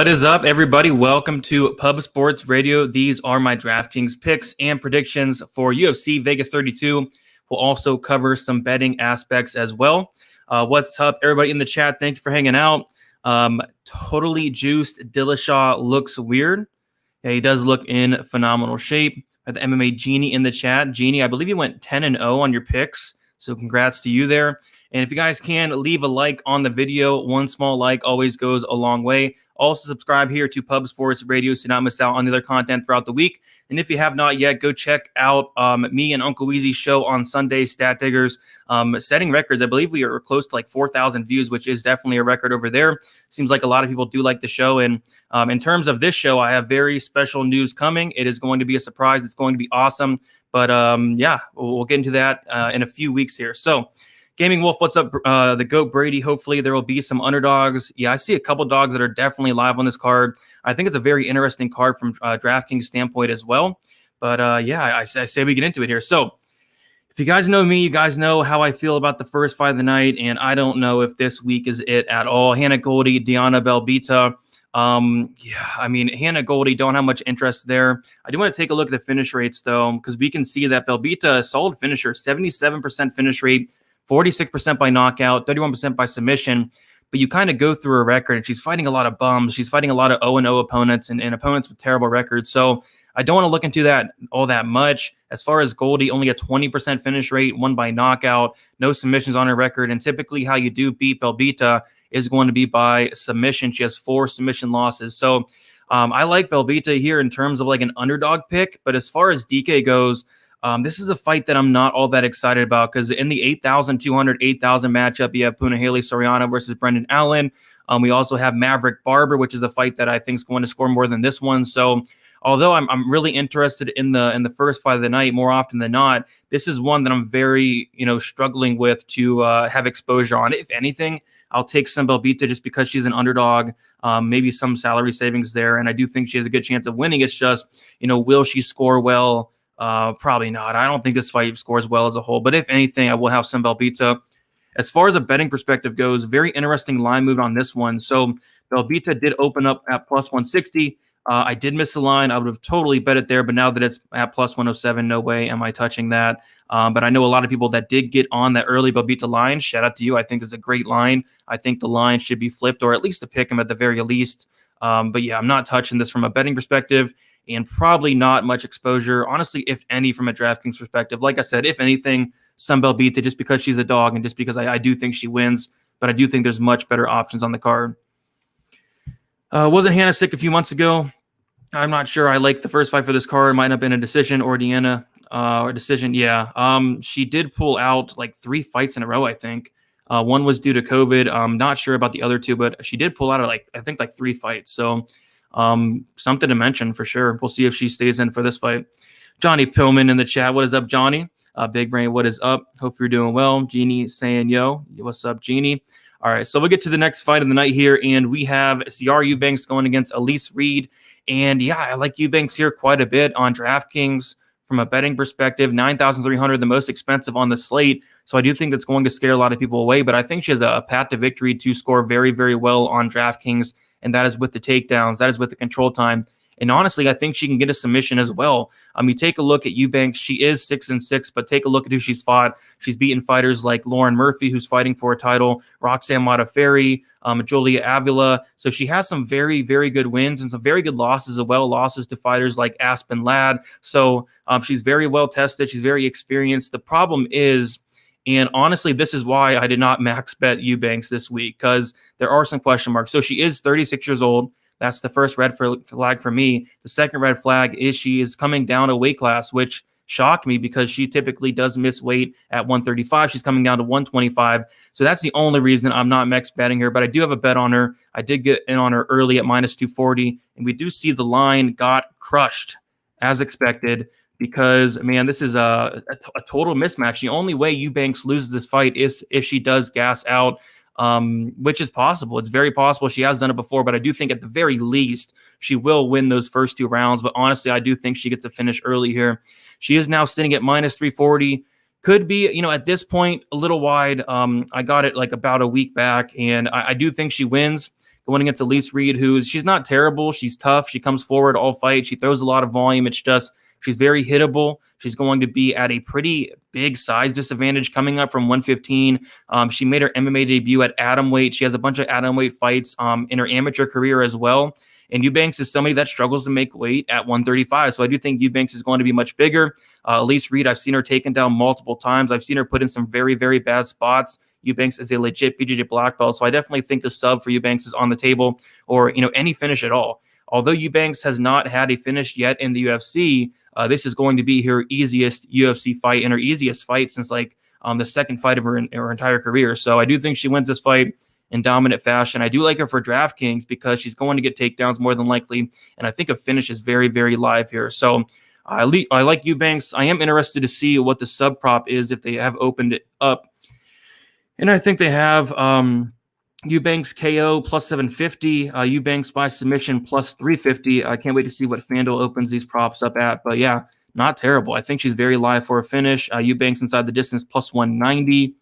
What is up, everybody? Welcome to Pub Sports Radio. These are my Draftkings picks and predictions for UFC Vegas 32. We'll also cover some betting aspects as well. What's up, everybody in the chat? Thank you for hanging out. Totally juiced Dillashaw looks weird. Yeah, he does look in phenomenal shape. The MMA Genie in the chat. Genie, I believe you went 10-0 on your picks, so congrats to you there. And if you guys can, leave a like on the video. One small like always goes a long way. Also, subscribe here to Pub Sports Radio so you not miss out on the other content throughout the week. And if you have not yet, go check out me and Uncle Weezy's show on Sunday, Stat Diggers, setting records. I believe we are close to like 4,000 views, which is definitely a record over there. Seems like a lot of people do like the show. And in terms of this show, I have very special news coming. It is going to be a surprise. It's going to be awesome. But yeah, we'll get into that in a few weeks here. So, Gaming Wolf, what's up? The GOAT Brady. Hopefully there will be some underdogs. Yeah, I see a couple dogs that are definitely live on this card. I think it's a very interesting card from DraftKings standpoint as well. But yeah, I say we get into it here. So if you guys know me, you guys know how I feel about the first fight of the night, and I don't know if this week is it at all. Hannah Goldie, Diana Belbita. Yeah, I mean, Hannah Goldie, don't have much interest there. I do want to take a look at the finish rates, though, because we can see that Belbita, a solid finisher, 77% finish rate, 46% by knockout, 31% by submission. But you kind of go through her record, and she's fighting a lot of bums. She's fighting a lot of 0-0 opponents and opponents with terrible records. So I don't want to look into that all that much. As far as Goldie, only a 20% finish rate, one by knockout, no submissions on her record. And typically how you do beat Belbita is going to be by submission. She has 4 submission losses. So I like Belbita here in terms of like an underdog pick. But as far as DK goes, this is a fight that I'm not all that excited about because in the 8,200, 8,000 matchup, you have Punahele Soriano versus Brendan Allen. We also have Maverick Barber, which is a fight that I think is going to score more than this one. So although I'm really interested in the first fight of the night more often than not, this is one that I'm very struggling with to have exposure on. If anything, I'll take some Belbita just because she's an underdog, maybe some salary savings there, and I do think she has a good chance of winning. It's just will she score well? Probably not. I don't think this fight scores well as a whole, but if anything, I will have some Belbita. As far as a betting perspective goes, very interesting line move on this one. So Belbita did open up at plus 160. I did miss the line. I would have totally bet it there, but now that it's at plus 107, no way am I touching that. But I know a lot of people that did get on that early Belbita line. Shout out to you. I think it's a great line. I think the line should be flipped or at least to pick him at the very least. But yeah, I'm not touching this from a betting perspective. And probably not much exposure, honestly, if any, from a DraftKings perspective. Like I said, if anything, some Belbita just because she's a dog and just because I do think she wins, but I do think there's much better options on the card. Wasn't Hannah sick a few months ago? I'm not sure. I like the first fight for this card. Might have been a decision or Deanna or decision. Yeah. She did pull out like 3 fights in a row, I think. One was due to COVID. I'm not sure about the other 2, but she did pull out I think 3 fights. So something to mention for sure. We'll see if she stays in for this fight. Johnny Pillman in the chat. What is up, Johnny? Big Brain, what is up? Hope you're doing well. Jeannie saying, yo, what's up, Jeannie? All right, so we'll get to the next fight of the night here, and we have Ciara Eubanks going against Elise Reed. And yeah, I like Eubanks here quite a bit on DraftKings from a betting perspective. 9,300, the most expensive on the slate. So I do think that's going to scare a lot of people away, but I think she has a path to victory to score very, very well on DraftKings. And that is with the takedowns. That is with the control time. And honestly, I think she can get a submission as well. You take a look at Eubanks. She is 6-6, but take a look at who she's fought. She's beaten fighters like Lauren Murphy, who's fighting for a title, Roxanne Modafferi, Julia Avila. So she has some very, very good wins and some very good losses as well. Losses to fighters like Aspen Ladd. So she's very well tested. She's very experienced. The problem is, and honestly, this is why I did not max bet Eubanks this week, because there are some question marks. So she is 36 years old. That's the first red flag for me. The second red flag is she is coming down a weight class, which shocked me because she typically does miss weight at 135. She's coming down to 125. So that's the only reason I'm not max betting her, but I do have a bet on her. I did get in on her early at minus 240, and we do see the line got crushed as expected. Because, man, this is a total mismatch. The only way Eubanks loses this fight is if she does gas out, which is possible. It's very possible. She has done it before, but I do think at the very least she will win those first 2 rounds. But honestly, I do think she gets a finish early here. She is now sitting at minus 340. Could be, at this point, a little wide. I got it like about a week back, and I do think she wins going against Elise Reed, she's not terrible. She's tough. She comes forward all fight. She throws a lot of volume. It's just she's very hittable. She's going to be at a pretty big size disadvantage coming up from 115. She made her MMA debut at atomweight. She has a bunch of atomweight fights in her amateur career as well. And Eubanks is somebody that struggles to make weight at 135. So I do think Eubanks is going to be much bigger. Elise Reed, I've seen her taken down multiple times. I've seen her put in some very, very bad spots. Eubanks is a legit BJJ black belt. So I definitely think the sub for Eubanks is on the table, or any finish at all. Although Eubanks has not had a finish yet in the UFC, this is going to be her easiest UFC fight and her easiest fight since the second fight of her entire career. So I do think she wins this fight in dominant fashion. I do like her for DraftKings because she's going to get takedowns more than likely, and I think a finish is very, very live here. So I like Eubanks. I am interested to see what the sub prop is if they have opened it up, and I think they have Eubanks KO plus 750, Eubanks by submission plus 350. I can't wait to see what FanDuel opens these props up at, but yeah, not terrible. I think she's very live for a finish. Eubanks inside the distance plus 190.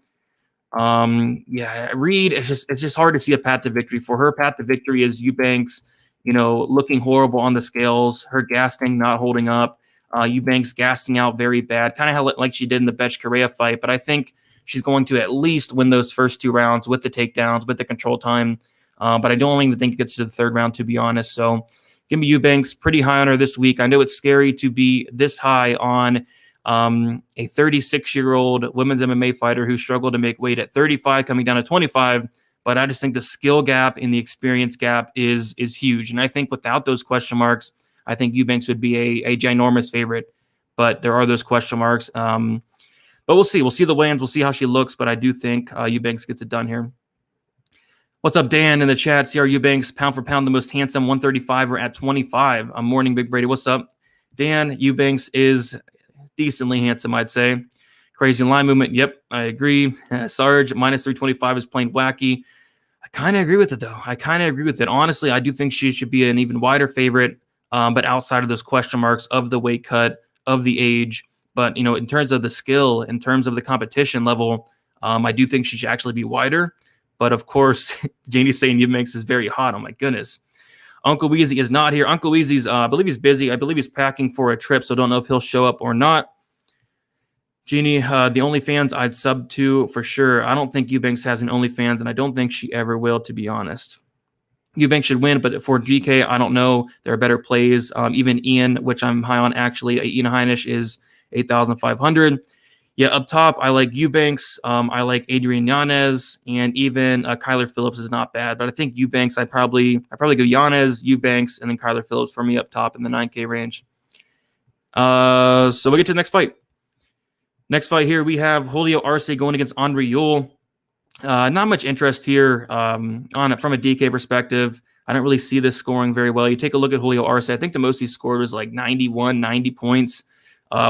Reed, it's just hard to see a path to victory for her. Path to victory is Eubanks, looking horrible on the scales, her gas tank not holding up, Eubanks gassing out very bad, kind of how like she did in the Betch Correa fight. But I think she's going to at least win those first 2 rounds with the takedowns, with the control time. But I don't even think it gets to the 3rd round, to be honest. So give me Eubanks pretty high on her this week. I know it's scary to be this high on a 36-year-old women's MMA fighter who struggled to make weight at 35, coming down to 25. But I just think the skill gap and the experience gap is huge. And I think without those question marks, I think Eubanks would be a ginormous favorite. But there are those question marks. But we'll see. We'll see the weigh-ins. We'll see how she looks. But I do think Eubanks gets it done here. What's up, Dan, in the chat? CR Eubanks, pound for pound, the most handsome 135er at 25. Morning, Big Brady. What's up? Dan, Eubanks is decently handsome, I'd say. Crazy line movement. Yep, I agree. Sarge, minus 325 is plain wacky. I kind of agree with it, though. Honestly, I do think she should be an even wider favorite, but outside of those question marks of the weight cut, of the age. But, in terms of the skill, in terms of the competition level, I do think she should actually be wider. But, of course, Janie's saying Eubanks is very hot. Oh, my goodness. Uncle Weezy is not here. Uncle Weezy's, I believe he's busy. I believe he's packing for a trip, so don't know if he'll show up or not. Jeannie, the OnlyFans I'd sub to for sure. I don't think Eubanks has an OnlyFans, and I don't think she ever will, to be honest. Eubanks should win, but for GK, I don't know. There are better plays. Even Ian, which I'm high on, actually. Ian Heinisch is 8,500. Yeah, up top, I like Eubanks. I like Adrian Yanez, and even Kyler Phillips is not bad. But I think Eubanks, I'd probably go Yanez, Eubanks, and then Kyler Phillips for me up top in the 9K range. So we'll get to the next fight. Next fight here, we have Julio Arce going against Andre Ewell. Not much interest here on it from a DK perspective. I don't really see this scoring very well. You take a look at Julio Arce. I think the most he scored was like 91, 90 points.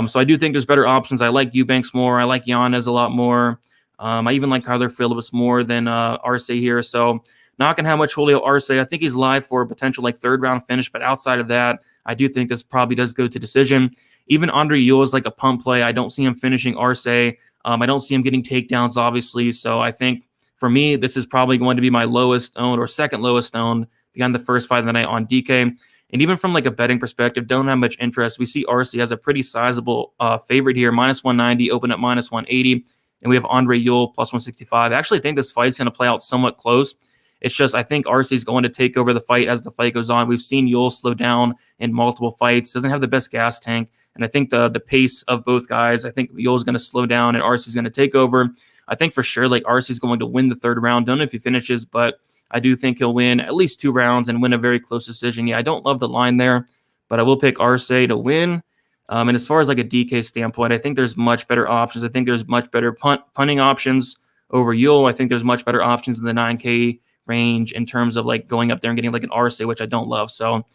So I do think there's better options. I like Eubanks more. I like Yanez a lot more. I even like Kyler Phillips more than Arce here. So not going to have much Julio Arce. I think he's live for a potential 3rd round finish. But outside of that, I do think this probably does go to decision. Even Andre Ewell is like a pump play. I don't see him finishing Arce. I don't see him getting takedowns, obviously. So I think for me, this is probably going to be my lowest owned or second lowest owned behind the first fight of the night on DK. And even from a betting perspective, don't have much interest. We see Arce as a pretty sizable favorite here, minus 190, open at minus 180. And we have Andre Ewell plus 165. I actually think this fight's going to play out somewhat close. It's just I think Arce is going to take over the fight as the fight goes on. We've seen Ewell slow down in multiple fights. Doesn't have the best gas tank. And I think the pace of both guys, I think Ewell's going to slow down and Arce is going to take over. I think for sure Arce is going to win the 3rd round. Don't know if he finishes, but I do think he'll win at least 2 rounds and win a very close decision. Yeah, I don't love the line there, but I will pick Arce to win. And as far as a DK standpoint, I think there's much better options. I think there's much better punting options over Ewell. I think there's much better options in the 9K range in terms of going up there and getting an Arce, which I don't love. So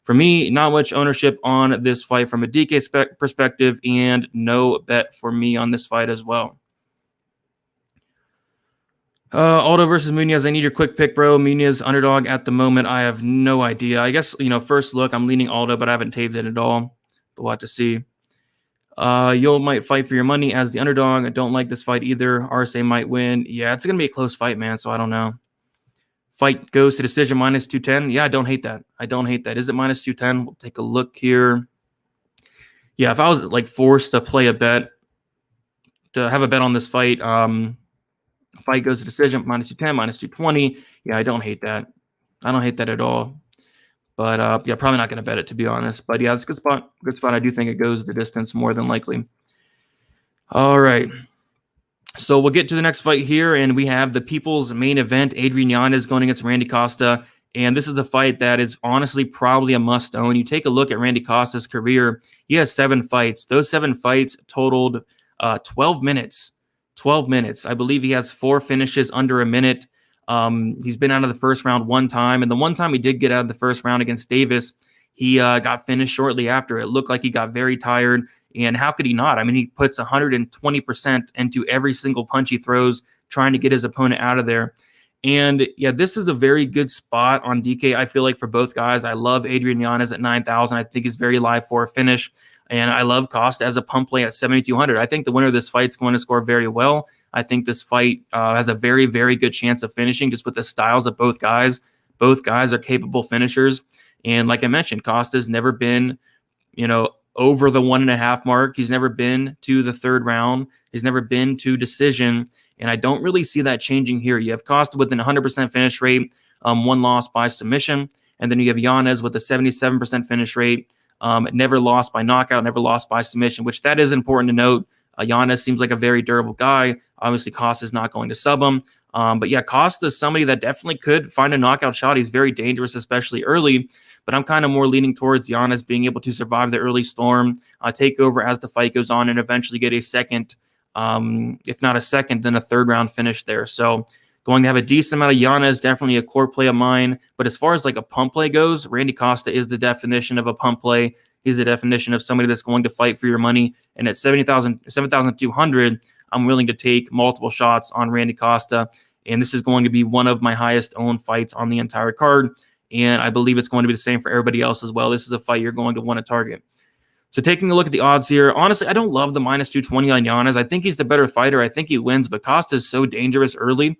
for me, not much ownership on this fight from a DK perspective, and no bet for me on this fight as well. Aldo versus Munoz. I need your quick pick, bro. Munoz underdog at the moment. I have no idea. I guess, first look, I'm leaning Aldo, but I haven't taped it at all. But we'll have to see. Ewell might fight for your money as the underdog. I don't like this fight either. Arce might win. Yeah, it's going to be a close fight, man, so I don't know. Fight goes to decision minus 210. Yeah, I don't hate that. Is it minus 210? We'll take a look here. Yeah, if I was like forced to play a bet, to have a bet on this fight, fight goes to decision minus 210, minus 220. Yeah, I don't hate that. I don't hate that at all. But yeah, probably not going to bet it, to be honest. But yeah, it's a good spot. Good spot. I do think it goes the distance more than likely. All right. So we'll get to the next fight here, and we have the people's main event, Adrian Yanez going against Randy Costa. And this is a fight that is honestly probably a must-own. You take a look at Randy Costa's career. He has 7 fights. Those 7 fights totaled 12 minutes. 12 minutes. I believe he has 4 finishes under a minute. He's been out of the first round 1 time. And the one time he did get out of the first round against Davis, he got finished shortly after. It looked like he got very tired. And how could he not? I mean, he puts 120% into every single punch he throws, trying to get his opponent out of there. And yeah, this is a very good spot on DK, I feel like, for both guys. I love Adrian Yanez at 9,000. I think he's very live for a finish. And I love Costa as a pump play at 7,200. I think the winner of this fight is going to score very well. I think this fight has a very, very good chance of finishing just with the styles of both guys. Both guys are capable finishers. And like I mentioned, Costa's never been, over the 1.5 mark. He's never been to the 3rd round. He's never been to decision. And I don't really see that changing here. You have Costa with an 100% finish rate, 1 loss by submission. And then you have Yanez with a 77% finish rate, never lost by knockout, never lost by submission, which that is important to note. Yanez seems like a very durable guy. Obviously, Costa's not going to sub him. But yeah, Costa is somebody that definitely could find a knockout shot. He's very dangerous, especially early. But I'm kind of more leaning towards Yanez being able to survive the early storm, take over as the fight goes on, and eventually get a second, if not a second, then a 3rd round finish there. So going to have a decent amount of Yanez, definitely a core play of mine. But as far as like a pump play goes, Randy Costa is the definition of a pump play. He's the definition of somebody that's going to fight for your money. And at 7,200, I'm willing to take multiple shots on Randy Costa. And this is going to be one of my highest owned fights on the entire card. And I believe it's going to be the same for everybody else as well. This is a fight you're going to want to target. So taking a look at the odds here, honestly, I don't love the minus 220 on Yanez. I think he's the better fighter. I think he wins, but Costa is so dangerous early.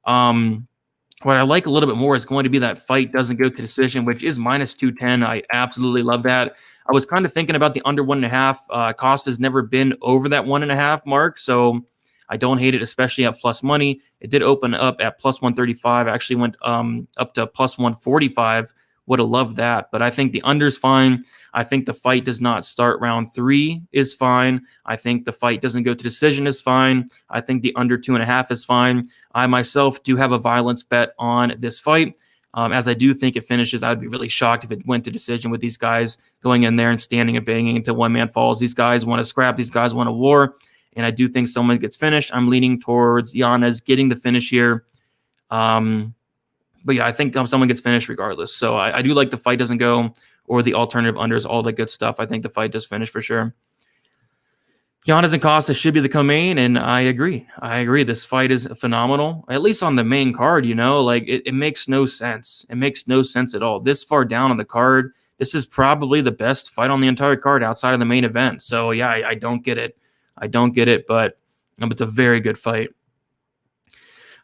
What I like a little bit more is going to be that fight doesn't go to decision, which is minus 210. I absolutely love that. I was kind of thinking about the under 1.5. Costa's never been over that 1.5 mark, so I don't hate it, especially at plus money. It did open up at plus 135. I actually went up to plus 145. Would have loved that, but I think the under's fine. I think the fight does not start round 3 is fine. I think the fight doesn't go to decision is fine. I think the under 2.5 is fine. I myself do have a violence bet on this fight. As I do think it finishes, I would be really shocked if it went to decision with these guys going in there and standing and banging until one man falls. These guys want to scrap. These guys want a war. And I do think someone gets finished. I'm leaning towards Yanez getting the finish here. But yeah, I think someone gets finished regardless. So I do like the fight doesn't go or the alternative unders, all the good stuff. I think the fight does finish for sure. Yanez and Costa should be the co-main, and I agree. This fight is phenomenal, at least on the main card, Like, it makes no sense. It makes no sense at all. This far down on the card, this is probably the best fight on the entire card outside of the main event. So, yeah, I don't get it. But it's a very good fight.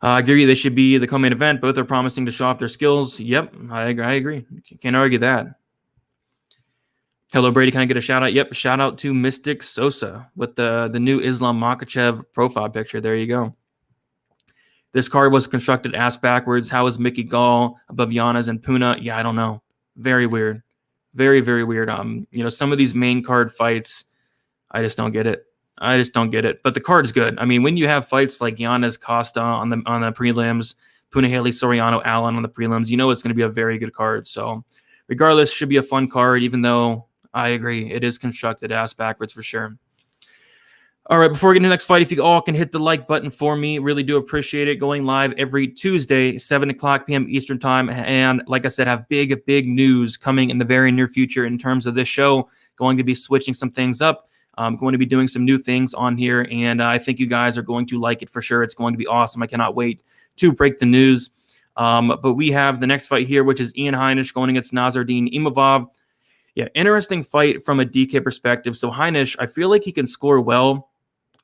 I agree. They should be the co-main event. Both are promising to show off their skills. Yep, I agree. Can't argue that. Hello, Brady. Can I get a shout out? Yep, shout out to Mystic Sosa with the new Islam Makhachev profile picture. There you go. This card was constructed ass backwards. How is Mickey Gall above Yanez and Puna? Yeah, I don't know. Very weird. Very, very weird. Some of these main card fights, I just don't get it. But the card is good. I mean, when you have fights like Yanez, Costa on the prelims, Punahele, Soriano, Allen on the prelims, it's going to be a very good card. So regardless, should be a fun card, even though I agree it is constructed ass backwards for sure. All right, before we get to the next fight, if you all can hit the like button for me, really do appreciate it. Going live every Tuesday, 7 o'clock p.m. Eastern time. And like I said, have big news coming in the very near future in terms of this show. Going to be switching some things up. I'm going to be doing some new things on here, and I think you guys are going to like it for sure. It's going to be awesome. I cannot wait to break the news. But we have the next fight here, which is Ian Heinisch going against Nasruddin Imavov. Yeah, interesting fight from a DK perspective. So Heinisch, I feel like he can score well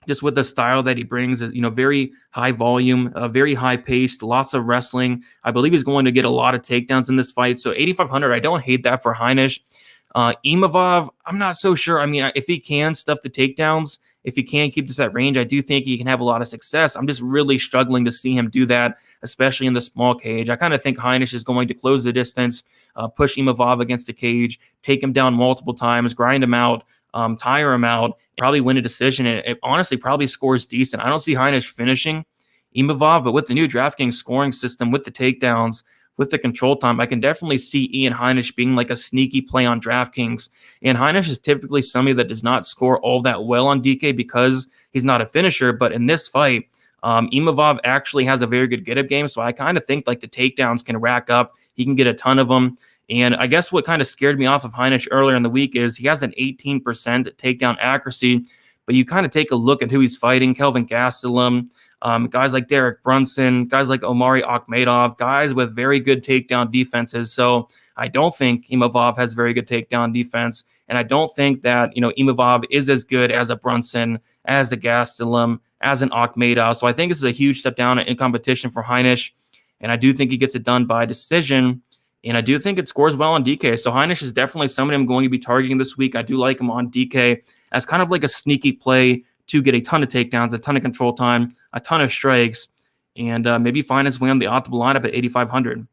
just with the style that he brings, very high volume, very high paced, lots of wrestling. I believe he's going to get a lot of takedowns in this fight. So 8,500, I don't hate that for Heinisch. Imavov, I'm not so sure. I mean, if he can stuff the takedowns, if he can keep this at range, I do think he can have a lot of success. I'm just really struggling to see him do that, especially in the small cage. I kind of think Heinisch is going to close the distance, push Imavov against the cage, take him down multiple times, grind him out, tire him out, probably win a decision. And it honestly probably scores decent. I don't see Heinisch finishing Imavov, but with the new DraftKings scoring system, with the takedowns, with the control time, I can definitely see Ian Heinisch being like a sneaky play on DraftKings. And Heinisch is typically somebody that does not score all that well on DK because he's not a finisher. But in this fight, Imavov actually has a very good get-up game. So I kind of think like the takedowns can rack up. He can get a ton of them. And I guess what kind of scared me off of Heinisch earlier in the week is he has an 18% takedown accuracy. But you kind of take a look at who he's fighting: Kelvin Gastelum, guys like Derek Brunson, guys like Omari Akhmedov, guys with very good takedown defenses. So I don't think Imavov has very good takedown defense. And I don't think that, Imavov is as good as a Brunson, as the Gastelum, as an Akhmedov. So I think this is a huge step down in competition for Heinisch. And I do think he gets it done by decision. And I do think it scores well on DK. So Heinisch is definitely somebody I'm going to be targeting this week. I do like him on DK as kind of like a sneaky play to get a ton of takedowns, a ton of control time, a ton of strikes, and maybe find his way on the optimal lineup at 8,500.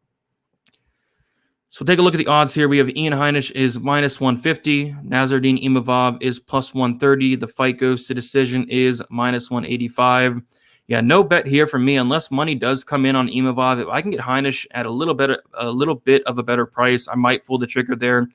So take a look at the odds here. We have Ian Heinisch is minus 150. Nasruddin Imavov is plus 130. The fight goes to decision is minus 185. Yeah, no bet here for me unless money does come in on Imavov. If I can get Heinisch at a little bit of a better price, I might pull the trigger there.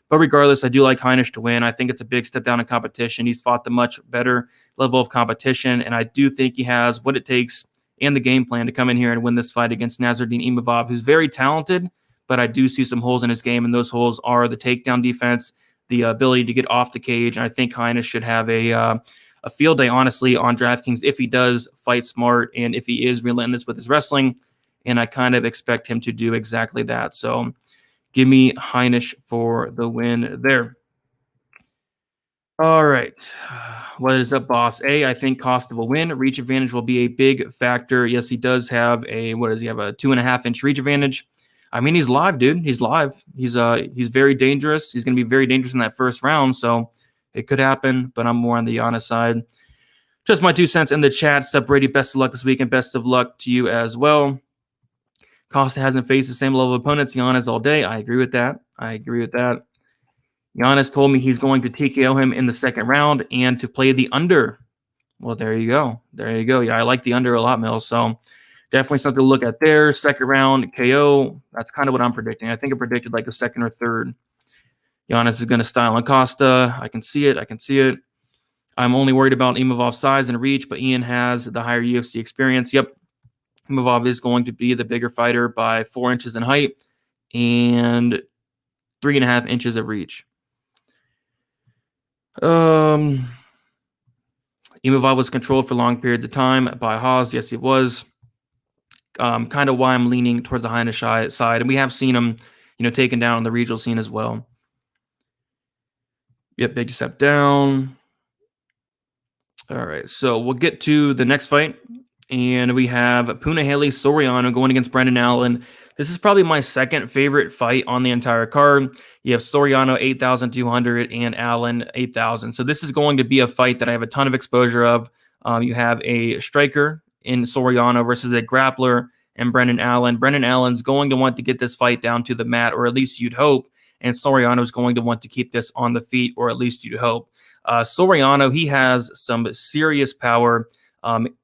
But regardless, I do like Heinisch to win. I think it's a big step down in competition. He's fought the much better level of competition, and I do think he has what it takes and the game plan to come in here and win this fight against Nasruddin Imavov, who's very talented, but I do see some holes in his game, and those holes are the takedown defense, the ability to get off the cage, and I think Heinisch should have a field day, honestly, on DraftKings if he does fight smart and if he is relentless with his wrestling, and I kind of expect him to do exactly that. So give me Heinisch for the win there. All right. What is up, boss? I think Costa will win. Reach advantage will be a big factor. Yes, he does have a 2.5-inch reach advantage. I mean, he's live, dude. He's live. He's very dangerous. He's going to be very dangerous in that first round, so it could happen, but I'm more on the Yanez side. Just my 2 cents in the chat. Sup, Brady, best of luck this week, and best of luck to you as well. Costa hasn't faced the same level of opponents Yanez all day. I agree with that. Yanez told me he's going to TKO him in the second round and to play the under. Well, there you go. Yeah, I like the under a lot, Mills. So definitely something to look at there. Second round KO. That's kind of what I'm predicting. I think I predicted like a second or third. Yanez is going to style on Costa. I can see it. I'm only worried about Imavov's size and reach, but Ian has the higher UFC experience. Yep. Imavov is going to be the bigger fighter by 4 inches in height and 3.5 inches of reach. Imavov was controlled for long periods of time by Haas. Yes, he was. Kind of why I'm leaning towards the Heinisch side. And we have seen him, taken down on the regional scene as well. Yep, big step down. All right, so we'll get to the next fight. And we have Punahele Soriano going against Brendan Allen. This is probably my second favorite fight on the entire card. You have Soriano 8,200 and Allen 8,000. So this is going to be a fight that I have a ton of exposure of. You have a striker in Soriano versus a grappler in Brendan Allen. Brendan Allen's going to want to get this fight down to the mat, or at least you'd hope. And Soriano is going to want to keep this on the feet, or at least you'd hope. Soriano, he has some serious power.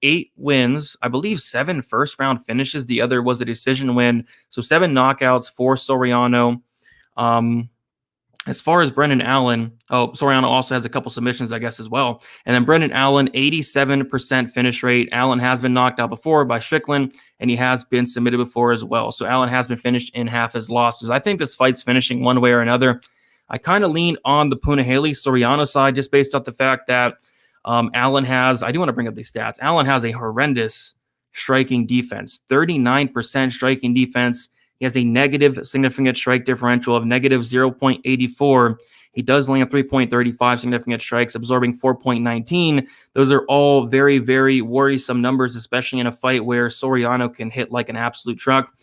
8 wins, I believe 7 first-round finishes. The other was a decision win. So 7 knockouts for Soriano. As far as Brendan Allen, Soriano also has a couple submissions, I guess, as well. And then Brendan Allen, 87% finish rate. Allen has been knocked out before by Strickland, and he has been submitted before as well. So Allen has been finished in half his losses. I think this fight's finishing one way or another. I kind of lean on the Punahele Soriano side just based off the fact that Allen has, I do want to bring up these stats. Allen has a horrendous striking defense, 39% striking defense. He has a negative significant strike differential of negative 0.84. He does land 3.35 significant strikes, absorbing 4.19. Those are all very, very worrisome numbers, especially in a fight where Soriano can hit like an absolute truck.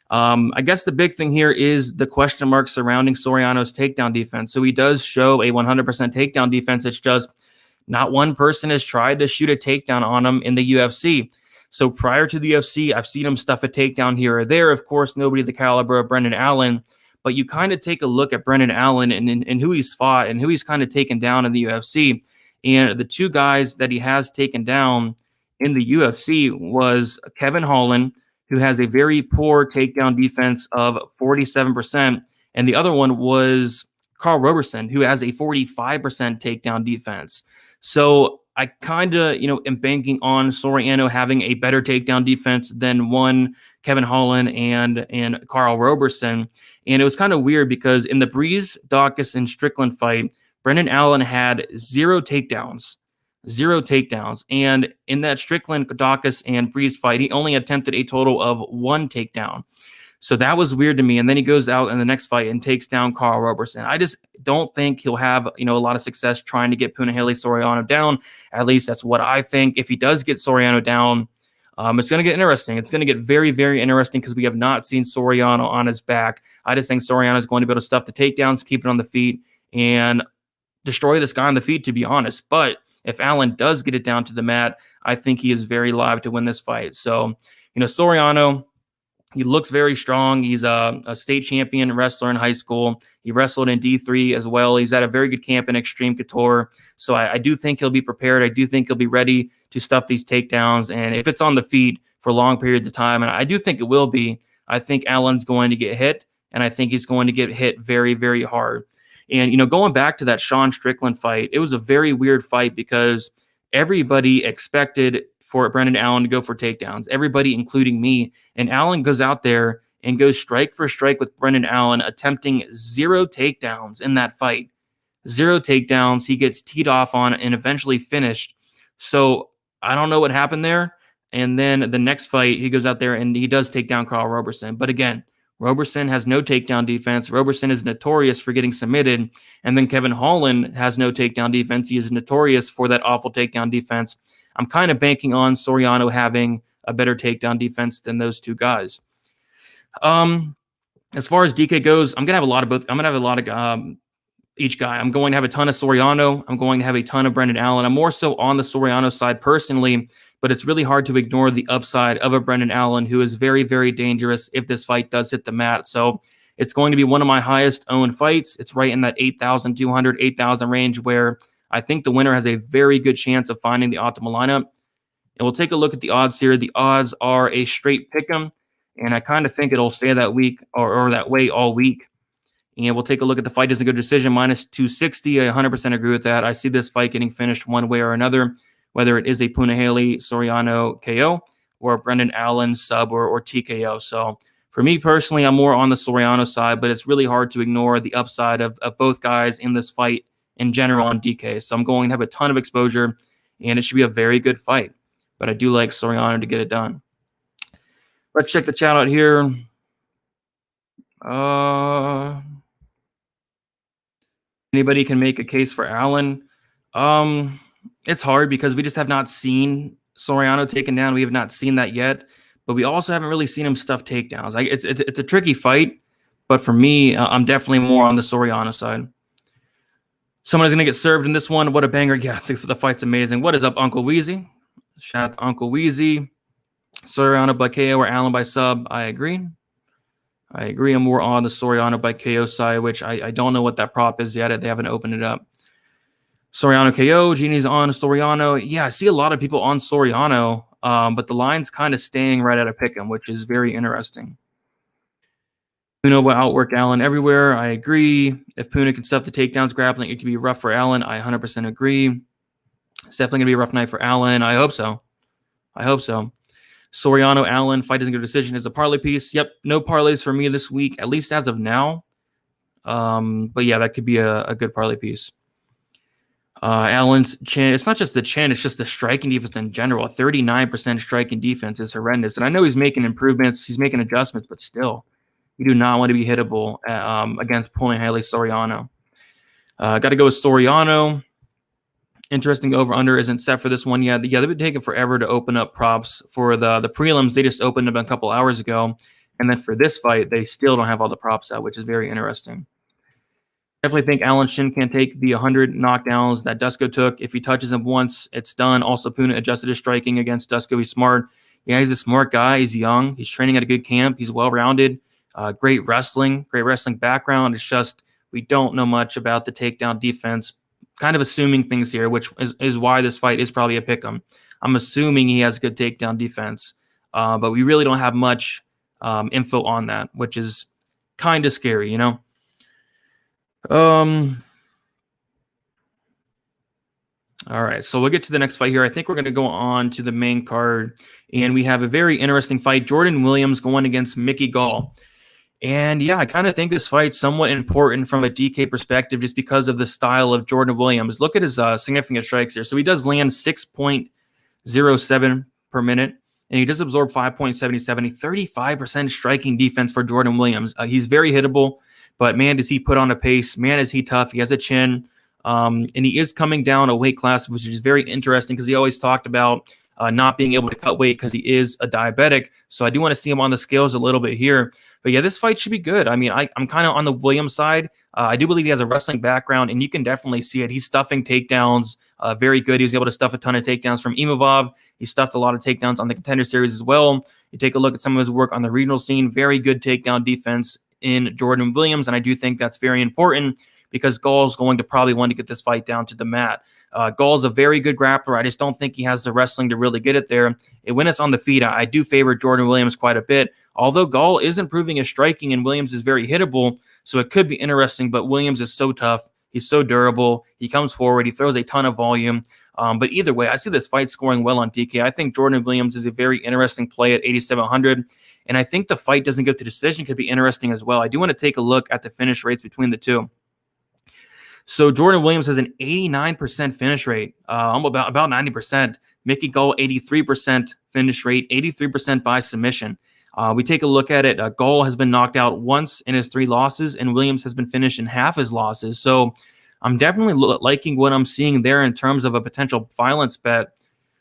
I guess the big thing here is the question mark surrounding Soriano's takedown defense. So he does show a 100% takedown defense. It's just not one person has tried to shoot a takedown on him in the UFC. So prior to the UFC, I've seen him stuff a takedown here or there. Of course, nobody the caliber of Brendan Allen, but you kind of take a look at Brendan Allen and who he's fought and who he's kind of taken down in the UFC. And the two guys that he has taken down in the UFC was Kevin Holland, who has a very poor takedown defense of 47%. And the other one was Carl Roberson, who has a 45% takedown defense. So I kind of, am banking on Soriano having a better takedown defense than one Kevin Holland and Carl Roberson. And it was kind of weird because in the Breeze, Daukaus, and Strickland fight, Brendan Allen had 0 takedowns. 0 takedowns. And in that Strickland, Daukaus, and Breeze fight, he only attempted a total of 1 takedown. So that was weird to me. And then he goes out in the next fight and takes down Carl Roberson. I just don't think he'll have, a lot of success trying to get Punahele Soriano down. At least that's what I think. If he does get Soriano down, it's going to get interesting. It's going to get very, very interesting because we have not seen Soriano on his back. I just think Soriano is going to be able to stuff the takedowns, keep it on the feet, and destroy this guy on the feet, to be honest. But if Allen does get it down to the mat, I think he is very live to win this fight. So, Soriano, he looks very strong. He's a state champion wrestler in high school. He wrestled in D3 as well. He's at a very good camp in Extreme Couture. So I do think he'll be prepared. I do think he'll be ready to stuff these takedowns. And if it's on the feet for long periods of time, and I do think it will be, I think Allen's going to get hit, and I think he's going to get hit very, very hard. And, going back to that Sean Strickland fight, it was a very weird fight because everybody expected for Brendan Allen to go for takedowns, everybody, including me. And Allen goes out there and goes strike for strike with Brendan Allen, attempting 0 takedowns in that fight. 0 takedowns. He gets teed off on and eventually finished. So I don't know what happened there. And then the next fight, he goes out there and he does take down Carl Roberson. But again, Roberson has no takedown defense. Roberson is notorious for getting submitted. And then Kevin Holland has no takedown defense. He is notorious for that awful takedown defense. I'm kind of banking on Soriano having a better takedown defense than those two guys. As far as DK goes, I'm going to have a lot of both. I'm going to have a lot of each guy. I'm going to have a ton of Soriano. I'm going to have a ton of Brendan Allen. I'm more so on the Soriano side personally, but it's really hard to ignore the upside of a Brendan Allen, who is very, very dangerous if this fight does hit the mat. So it's going to be one of my highest owned fights. It's right in that 8,200, 8,000 range where I think the winner has a very good chance of finding the optimal lineup. And we'll take a look at the odds here. The odds are a straight pick'em, and I kind of think it'll stay that week or that way all week. And we'll take a look at the fight as a good decision, minus 260. I 100% agree with that. I see this fight getting finished one way or another, whether it is a Punahele Soriano KO or a Brendan Allen sub or TKO. So for me personally, I'm more on the Soriano side, but it's really hard to ignore the upside of both guys in this fight in general on DK. So I'm going to have a ton of exposure, and it should be a very good fight. But I do like Soriano to get it done. Let's check the chat out here. Anybody can make a case for Allen. It's hard because we just have not seen Soriano taken down. We have not seen that yet. But we also haven't really seen him stuff takedowns. It's a tricky fight. But for me, I'm definitely more on the Soriano side. Someone is going to get served in this one. What a banger. Yeah, the fight's amazing. What is up, Uncle Weezy? Shout out to Uncle Weezy. Soriano by KO or Allen by sub. I agree. I'm more on the Soriano by KO side, which I don't know what that prop is yet. They haven't opened it up. Soriano KO. Genie's on Soriano. Yeah, I see a lot of people on Soriano, but the line's kind of staying right at a pick'em, which is very interesting. Puna will outwork Allen everywhere. I agree. If Puna can stuff the takedowns grappling, it could be rough for Allen. I 100% agree. It's definitely going to be a rough night for Allen. I hope so. Soriano, Allen, fight doesn't go to decision is a parlay piece. Yep, no parlays for me this week, at least as of now. But yeah, that could be a good parlay piece. Allen's chin, it's not just the chin, it's just the striking defense in general. 39% striking defense is horrendous. And I know he's making improvements, he's making adjustments, but still, you do not want to be hittable against Punahele Soriano. Got to go with Soriano. Interesting over-under isn't set for this one yet. Yeah, they've been taking forever to open up props for the prelims. They just opened them a couple hours ago. And then for this fight, they still don't have all the props out, which is very interesting. Definitely think Alan Shin can take the 100 knockdowns that Dusko took. If he touches him once, it's done. Also, Puna adjusted his striking against Dusko. He's smart. Yeah, he's a smart guy. He's young. He's training at a good camp. He's well-rounded. Great wrestling background. It's just we don't know much about the takedown defense. Kind of assuming things here, which is why this fight is probably a pick'em. I'm assuming he has good takedown defense, but we really don't have much info on that, which is kind of scary, you know? All right, so we'll get to the next fight here. I think we're going to go on to the main card, and we have a very interesting fight. Jordan Williams going against Mickey Gall. And yeah, I kind of think this fight's somewhat important from a DK perspective just because of the style of Jordan Williams. Look at his significant strikes here. So he does land 6.07 per minute, and he does absorb 5.77, 35% striking defense for Jordan Williams. He's very hittable, but man, does he put on a pace. Man, is he tough. He has a chin, and he is coming down a weight class, which is very interesting because he always talked about not being able to cut weight because he is a diabetic. So I do want to see him on the scales a little bit here. But yeah, this fight should be good. I mean, I'm kind of on the Williams side. I do believe he has a wrestling background, and you can definitely see it. He's stuffing takedowns very good. He was able to stuff a ton of takedowns from Imavov. He stuffed a lot of takedowns on the Contender Series as well. You take a look at some of his work on the regional scene. Very good takedown defense in Jordan Williams, and I do think that's very important because Gall's going to probably want to get this fight down to the mat. Gall's a very good grappler. I just don't think he has the wrestling to really get it there. And when it's on the feet, I do favor Jordan Williams quite a bit. Although Gall is improving his striking and Williams is very hittable, so it could be interesting, but Williams is so tough. He's so durable. He comes forward. He throws a ton of volume. But either way, I see this fight scoring well on DK. I think Jordan Williams is a very interesting play at 8,700. And I think the fight doesn't go to decision could be interesting as well. I do want to take a look at the finish rates between the two. So Jordan Williams has an 89% finish rate, about 90%. Mickey Gall, 83% finish rate, 83% by submission. We take a look at it. Gall has been knocked out once in his 3 losses, and Williams has been finished in half his losses. So I'm definitely liking what I'm seeing there in terms of a potential violence bet.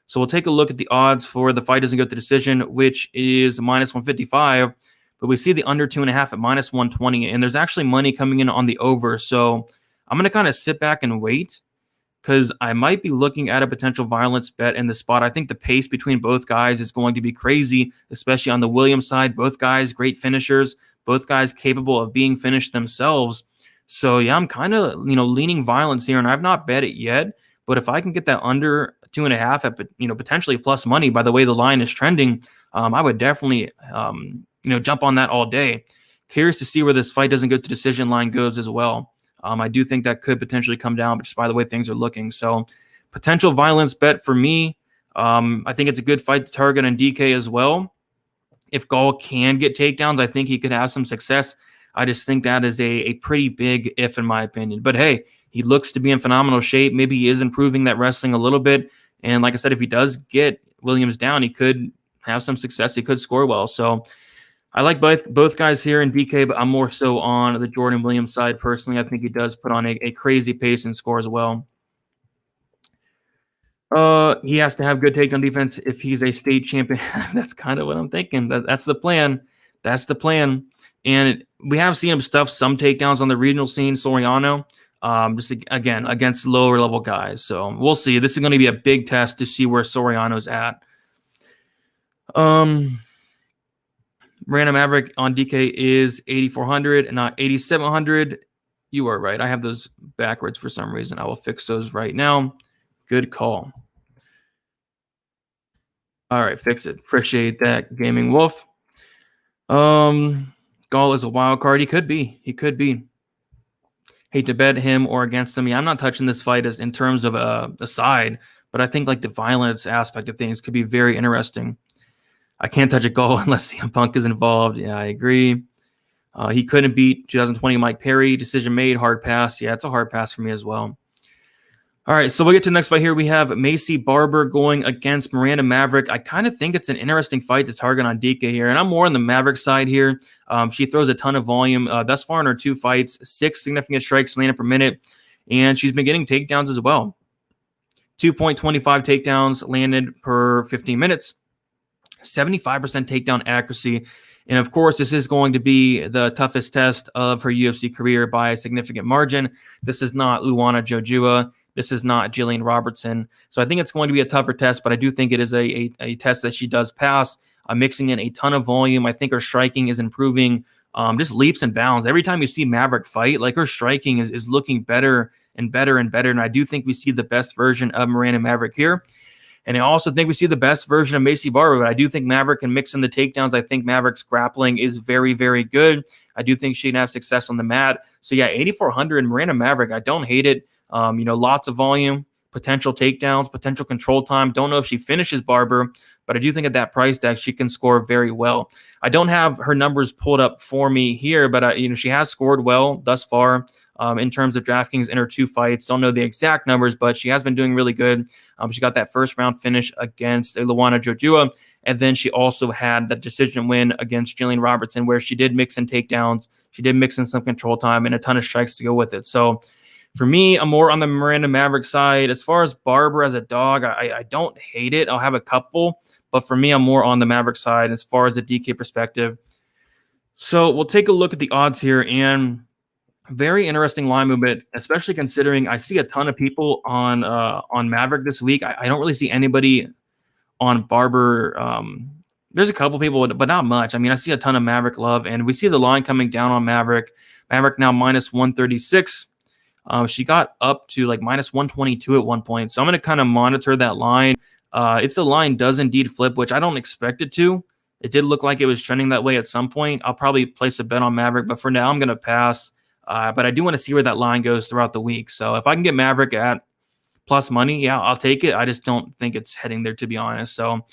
So we'll take a look at the odds for the fight doesn't go to decision, which is -155. But we see the under 2.5 at -120, and there's actually money coming in on the over. So I'm going to kind of sit back and wait because I might be looking at a potential violence bet in the spot. I think the pace between both guys is going to be crazy, especially on the Williams side. Both guys, great finishers, both guys capable of being finished themselves. So yeah, I'm kind of, leaning violence here, and I've not bet it yet, but if I can get that under 2.5 at, potentially plus money by the way the line is trending, I would definitely, jump on that all day. Curious to see where this fight doesn't go to decision line goes as well. I do think that could potentially come down, but just by the way things are looking. So potential violence bet for me. I think it's a good fight to target on DK as well. If Gall can get takedowns, I think he could have some success. I just think that is a pretty big if, in my opinion. But hey, he looks to be in phenomenal shape. Maybe he is improving that wrestling a little bit. And like I said, if he does get Williams down, he could have some success. He could score well. So I like both guys here in DK, but I'm more so on the Jordan Williams side personally. I think he does put on a crazy pace and score as well. He has to have good takedown defense if he's a state champion. That's kind of what I'm thinking. That's the plan. That's the plan. And we have seen him stuff some takedowns on the regional scene, Soriano, just again against lower level guys. So we'll see. This is going to be a big test to see where Soriano's at. Random Maverick on DK is 8,400 and not 8,700. You are right. I have those backwards for some reason. I will fix those right now. Good call. All right, fix it. Appreciate that, Gaming Wolf. Gall is a wild card. He could be. Hate to bet him or against him. Yeah, I'm not touching this fight as in terms of a side, but I think like the violence aspect of things could be very interesting. I can't touch a Gall unless CM Punk is involved. Yeah, I agree. He couldn't beat 2020 Mike Perry. Decision made. Hard pass. Yeah, it's a hard pass for me as well. All right, so we'll get to the next fight here. We have Macy Barber going against Miranda Maverick. I kind of think it's an interesting fight to target on DK here, and I'm more on the Maverick side here. She throws a ton of volume. Thus far in her 2 fights, 6 significant strikes landed per minute, and she's been getting takedowns as well. 2.25 takedowns landed per 15 minutes, 75% takedown accuracy. And of course, this is going to be the toughest test of her UFC career by a significant margin. This is not Luana Jojua. This is not Jillian Robertson. So I think it's going to be a tougher test, but I do think it is a test that she does pass, mixing in a ton of volume. I think her striking is improving just leaps and bounds. Every time you see Maverick fight, like her striking is looking better and better and better. And I do think we see the best version of Miranda Maverick here. And I also think we see the best version of Maycee Barber, but I do think Maverick can mix in the takedowns. I think Maverick's grappling is very, very good. I do think she can have success on the mat. So yeah, 8,400 Miranda Maverick, I don't hate it. Lots of volume, potential takedowns, potential control time. Don't know if she finishes Barber, but I do think at that price tag, she can score very well. I don't have her numbers pulled up for me here, but she has scored well thus far in terms of DraftKings in her 2 fights. Don't know the exact numbers, but she has been doing really good. She got that first round finish against Luana Jojua, and then she also had that decision win against Jillian Robertson, where she did mix in takedowns, she did mix in some control time, and a ton of strikes to go with it. So for me, I'm more on the Miranda Maverick side. As far as Barber as a dog, I don't hate it. I'll have a couple, but for me, I'm more on the Maverick side as far as the DK perspective. So we'll take a look at the odds here, and very interesting line movement, especially considering I see a ton of people on Maverick this week. I don't really see anybody on Barber. There's a couple people, but not much. I mean, I see a ton of Maverick love, and we see the line coming down on Maverick. Maverick now minus 136. She got up to like minus 122 at one point. So I'm going to kind of monitor that line. If the line does indeed flip, which I don't expect it to, it did look like it was trending that way at some point, I'll probably place a bet on Maverick. But for now, I'm going to pass. But I do want to see where that line goes throughout the week. So if I can get Maverick at plus money, yeah, I'll take it. I just don't think it's heading there, to be honest. So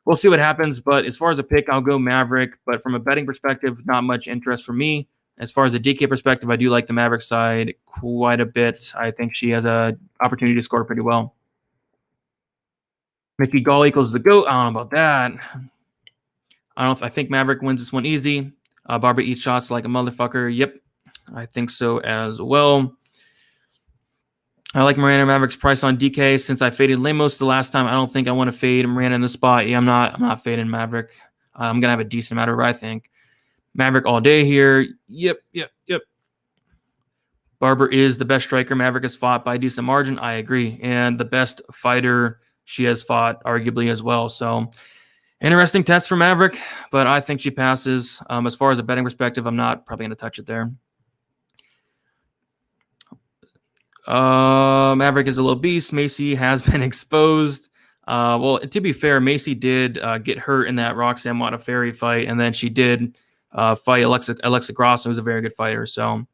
we'll see what happens. But as far as a pick, I'll go Maverick. But from a betting perspective, not much interest for me. As far as the DK perspective, I do like the Maverick side quite a bit. I think she has an opportunity to score pretty well. Mickey Gall equals the GOAT. I don't know about that. I think Maverick wins this one easy. Barber eats shots like a motherfucker. Yep, I think so as well. I like Miranda Maverick's price on DK since I faded Lemos the last time. I don't think I want to fade Miranda in the spot. Yeah, I'm not fading Maverick. I'm gonna have a decent amount of her, I think. Maverick all day here. Yep. Barber is the best striker Maverick has fought by a decent margin. I agree. And the best fighter she has fought, arguably, as well. So, interesting test for Maverick, but I think she passes. As far as a betting perspective, I'm not probably going to touch it there. Maverick is a little beast. Macy has been exposed. Well, to be fair, Macy did get hurt in that Roxanne Modafferi fight, and then she did fight Alexa Grasso, who's a very good fighter. So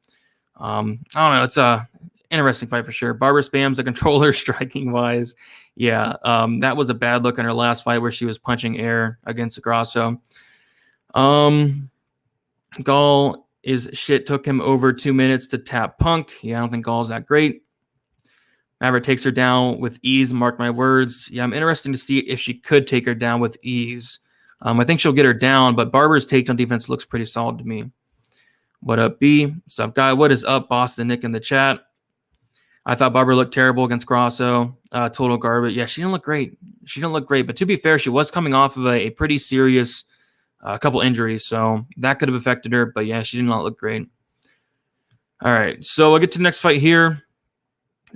I don't know. It's a interesting fight for sure. Barber spams the controller striking wise. Yeah, that was a bad look in her last fight where she was punching air against Grasso. Gall is shit. Took him over 2 minutes to tap Punk. Yeah, I don't think Gall's that great. Maverick takes her down with ease. Mark my words. Yeah, I'm interested to see if she could take her down with ease. I think she'll get her down, but Barber's takedown defense looks pretty solid to me. What up, B? What's up, guy? What is up, Boston Nick in the chat? I thought Barber looked terrible against Grasso. Total garbage. Yeah, she didn't look great. But to be fair, she was coming off of a pretty serious couple injuries, so that could have affected her. But yeah, she did not look great. All right, so we'll get to the next fight here.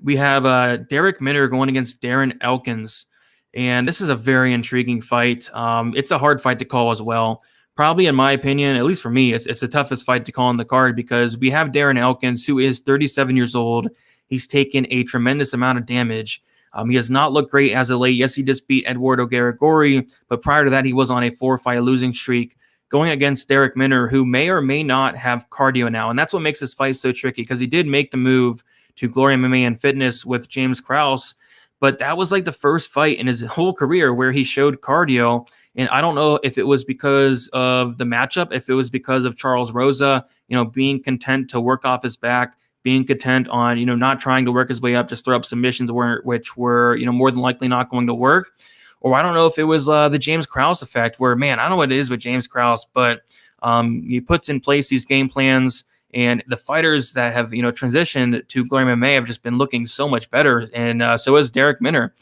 We have Darrick Minner going against Darren Elkins. And this is a very intriguing fight. It's a hard fight to call as well. Probably, in my opinion, at least for me, it's the toughest fight to call on the card because we have Darren Elkins, who is 37 years old. He's taken a tremendous amount of damage. He has not looked great as of late. Yes, he just beat Eduardo Garagori, but prior to that, he was on a 4-fight losing streak going against Darrick Minner, who may or may not have cardio now. And that's what makes this fight so tricky because he did make the move to Glory MMA and Fitness with James Krause. But that was like the first fight in his whole career where he showed cardio. And I don't know if it was because of the matchup, if it was because of Charles Rosa, being content to work off his back, being content on, not trying to work his way up, just throw up submissions which were, more than likely not going to work. Or I don't know if it was the James Krause effect where, man, I don't know what it is with James Krause, but he puts in place these game plans And the fighters that have, transitioned to Glory MMA have just been looking so much better. And so is Darrick Minner.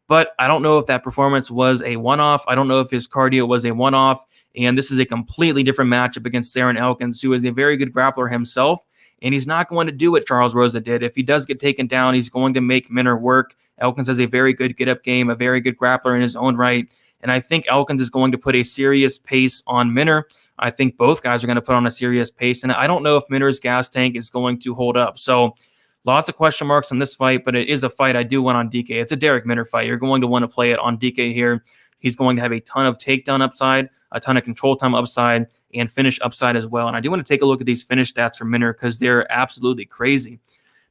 But I don't know if that performance was a one-off. I don't know if his cardio was a one-off. And this is a completely different matchup against Darren Elkins, who is a very good grappler himself. And he's not going to do what Charles Rosa did. If he does get taken down, he's going to make Minner work. Elkins has a very good get-up game, a very good grappler in his own right. And I think Elkins is going to put a serious pace on Minner. I think both guys are going to put on a serious pace. And I don't know if Minner's gas tank is going to hold up. So lots of question marks on this fight, but it is a fight I do want on DK. It's a Darrick Minner fight. You're going to want to play it on DK here. He's going to have a ton of takedown upside, a ton of control time upside, and finish upside as well. And I do want to take a look at these finish stats for Minner because they're absolutely crazy.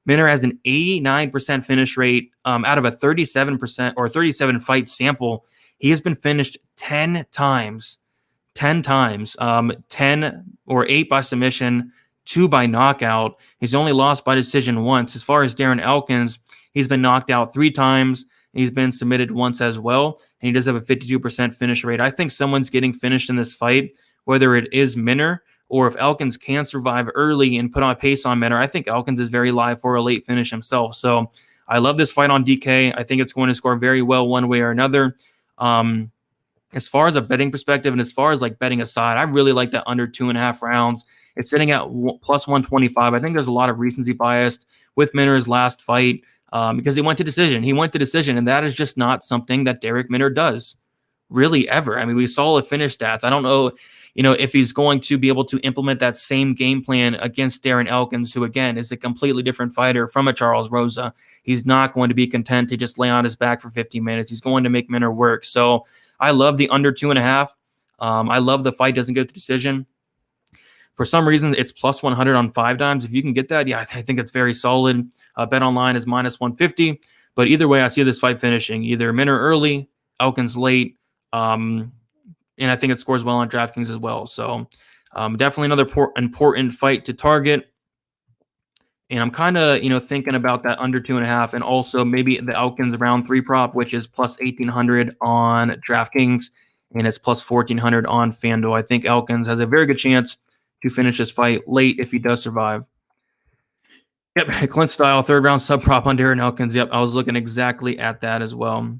Minner has an 89% finish rate out of a 37% or 37 fight sample. He has been finished 10 times, 10 or 8 by submission, 2 by knockout. He's only lost by decision once. As far as Darren Elkins, he's been knocked out 3 times. He's been submitted once as well, and he does have a 52% finish rate. I think someone's getting finished in this fight, whether it is Minner or if Elkins can survive early and put on a pace on Minner. I think Elkins is very live for a late finish himself. So I love this fight on DK. I think it's going to score very well one way or another. As far as a betting perspective and as far as like betting aside, I really like that under 2.5 rounds. It's sitting at plus 125. I think there's a lot of recency bias with Minner's last fight because he went to decision. And that is just not something that Darrick Minner does really ever. I mean, we saw the finish stats. I don't know, if he's going to be able to implement that same game plan against Darren Elkins, who again is a completely different fighter from a Charles Rosa. He's not going to be content to just lay on his back for 15 minutes. He's going to make Minner work. So I love the under 2.5. I love the fight doesn't go to decision. For some reason, it's plus 100 on 5 dimes. If you can get that, yeah, I think it's very solid. Bet online is minus 150. But either way, I see this fight finishing either Minner early, Elkins late, and I think it scores well on DraftKings as well. So definitely another important fight to target. And I'm kind of, thinking about that under 2.5 and also maybe the Elkins round 3 prop, which is plus 1,800 on DraftKings and it's plus 1,400 on FanDuel. I think Elkins has a very good chance to finish this fight late if he does survive. Yep, Clint style, 3rd round sub prop on Darren Elkins. Yep, I was looking exactly at that as well.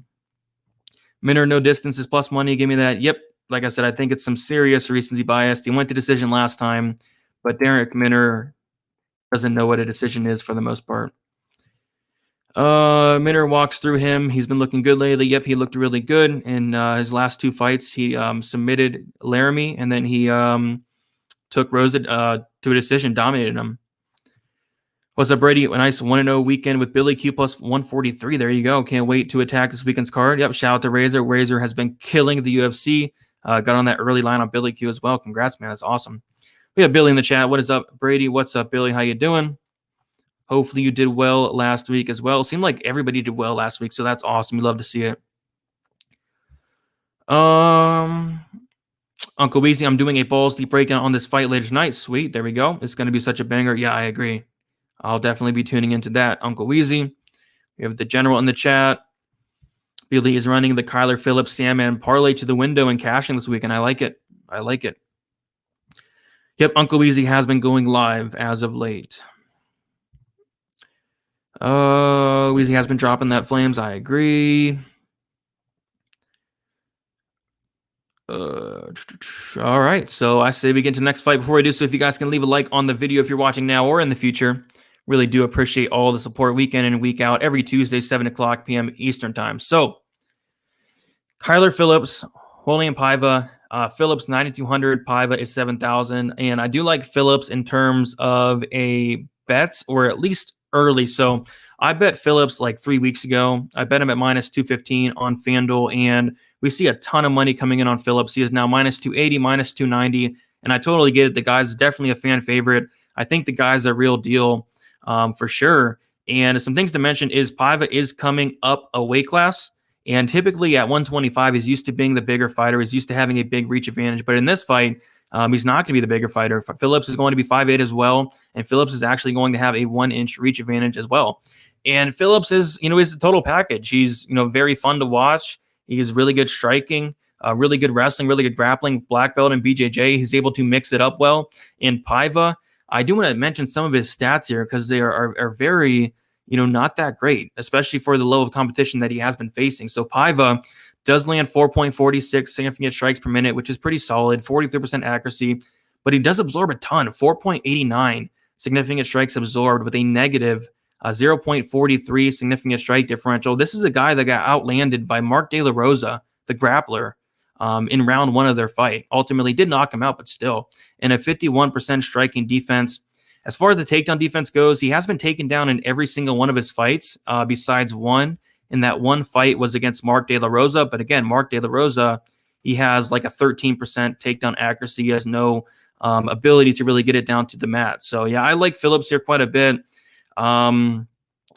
Minner, no distance is plus money. Give me that. Yep, like I said, I think it's some serious recency bias. He went to decision last time, but Darrick Minner doesn't know what a decision is for the most part. Minner walks through him. He's been looking good lately. Yep, he looked really good in his last 2 fights. He submitted Laramie, and then he took Rosa to a decision, dominated him. What's up, Brady? A nice 1-0 weekend with Billy Q plus 143. There you go. Can't wait to attack this weekend's card. Yep, shout out to Razor. Razor has been killing the UFC. Got on that early line on Billy Q as well. Congrats, man. That's awesome. We have Billy in the chat. What is up, Brady? What's up, Billy? How you doing? Hopefully you did well last week as well. It seemed like everybody did well last week, so that's awesome. We love to see it. Uncle Weezy, I'm doing a balls deep breakdown on this fight later tonight. Sweet. There we go. It's going to be such a banger. Yeah, I agree. I'll definitely be tuning into that. Uncle Weezy. We have the general in the chat. Billy is running the Kyler Phillips Sandman parlay to the window and cashing this weekend. I like it. Yep, Uncle Weezy has been going live as of late. Weezy has been dropping that flames. I agree. All right, so I say we get to the next fight. Before I do so, if you guys can leave a like on the video if you're watching now or in the future, really do appreciate all the support week in and week out, every Tuesday, 7 o'clock p.m. Eastern time. So, Kyler Phillips, Raulian Paiva, Phillips 9,200, Paiva is 7,000, and I do like Phillips in terms of a bet, or at least early. So I bet Phillips like 3 weeks ago. I bet him at minus 215 on FanDuel, and we see a ton of money coming in on Phillips. He is now minus 280, minus 290, and I totally get it. The guy's definitely a fan favorite. I think the guy's a real deal for sure. And some things to mention is Paiva is coming up a weight class, and typically at 125, he's used to being the bigger fighter. He's used to having a big reach advantage, but in this fight, he's not going to be the bigger fighter. Phillips is going to be 5'8" as well, and Phillips is actually going to have a 1-inch reach advantage as well. And Phillips is, is the total package. He's, very fun to watch. He's really good striking, really good wrestling, really good grappling, black belt and BJJ. He's able to mix it up well. In Paiva, I do want to mention some of his stats here because they are very, not that great, especially for the level of competition that he has been facing. So Paiva does land 4.46 significant strikes per minute, which is pretty solid, 43% accuracy, but he does absorb a ton, 4.89 significant strikes absorbed with a negative 0.43 significant strike differential. This is a guy that got outlanded by Mark De La Rosa, the grappler, in round 1 of their fight. Ultimately did knock him out, but still. And a 51% striking defense. As far as the takedown defense goes, he has been taken down in every single one of his fights, besides one. And that one fight was against Mark De La Rosa. But again, Mark De La Rosa, he has like a 13% takedown accuracy. He has no ability to really get it down to the mat. So yeah, I like Phillips here quite a bit. Zhalgas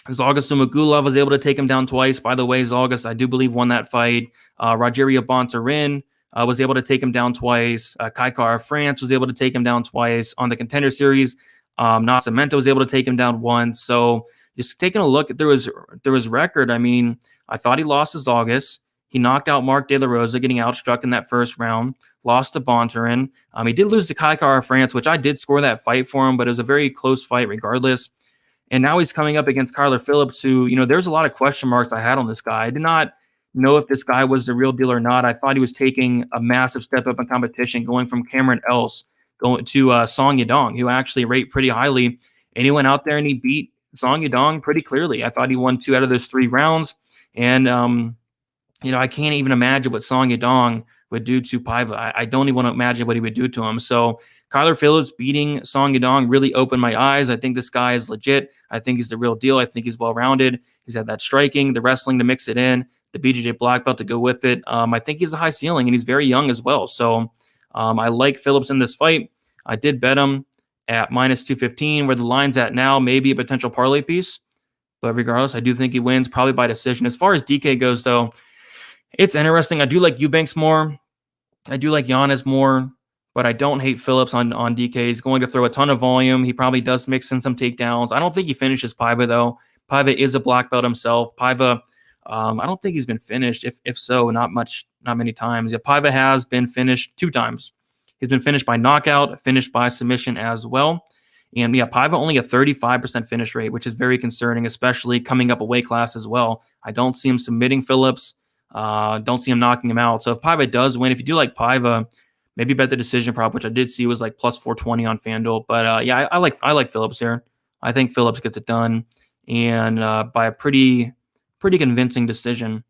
Zhumagulov was able to take him down twice. By the way, Zhalgas, I do believe, won that fight. Rogerio Bontorin was able to take him down twice. Kai Kara France was able to take him down twice. On the Contender Series, Nascimento was able to take him down once. So just taking a look through his record, I mean, I thought he lost to Zhalgas. He knocked out Mark De La Rosa, getting outstruck in that first round. Lost to Bontorin. He did lose to Kai Kara France, which I did score that fight for him, but it was a very close fight regardless. And now he's coming up against Kyler Phillips, who, there's a lot of question marks I had on this guy. I did not know if this guy was the real deal or not. I thought he was taking a massive step up in competition, going from Cameron Else going to Song Yadong, who actually rate pretty highly. And he went out there and he beat Song Yadong pretty clearly. I thought he won 2 out of those 3 rounds. And, I can't even imagine what Song Yadong would do to Paiva. I don't even want to imagine what he would do to him. So Kyler Phillips beating Song Yadong really opened my eyes. I think this guy is legit. I think he's the real deal. I think he's well-rounded. He's had that striking, the wrestling to mix it in, the BJJ black belt to go with it. I think he's a high ceiling, and he's very young as well. So I like Phillips in this fight. I did bet him at minus 215, where the line's at now, maybe a potential parlay piece. But regardless, I do think he wins, probably by decision. As far as DK goes, though, it's interesting. I do like Eubanks more. I do like Yanez more. But I don't hate Phillips on DK. He's going to throw a ton of volume. He probably does mix in some takedowns. I don't think he finishes Paiva, though. Paiva is a black belt himself. Paiva, I don't think he's been finished. If so, not many times. Yeah, Paiva has been finished 2 times. He's been finished by knockout, finished by submission as well. And yeah, Paiva only a 35% finish rate, which is very concerning, especially coming up a weight class as well. I don't see him submitting Phillips. Don't see him knocking him out. So if Paiva does win, if you do like Paiva, maybe bet the decision prop, which I did see was like plus 420 on FanDuel. But yeah, I like Phillips here. I think Phillips gets it done, and by a pretty convincing decision.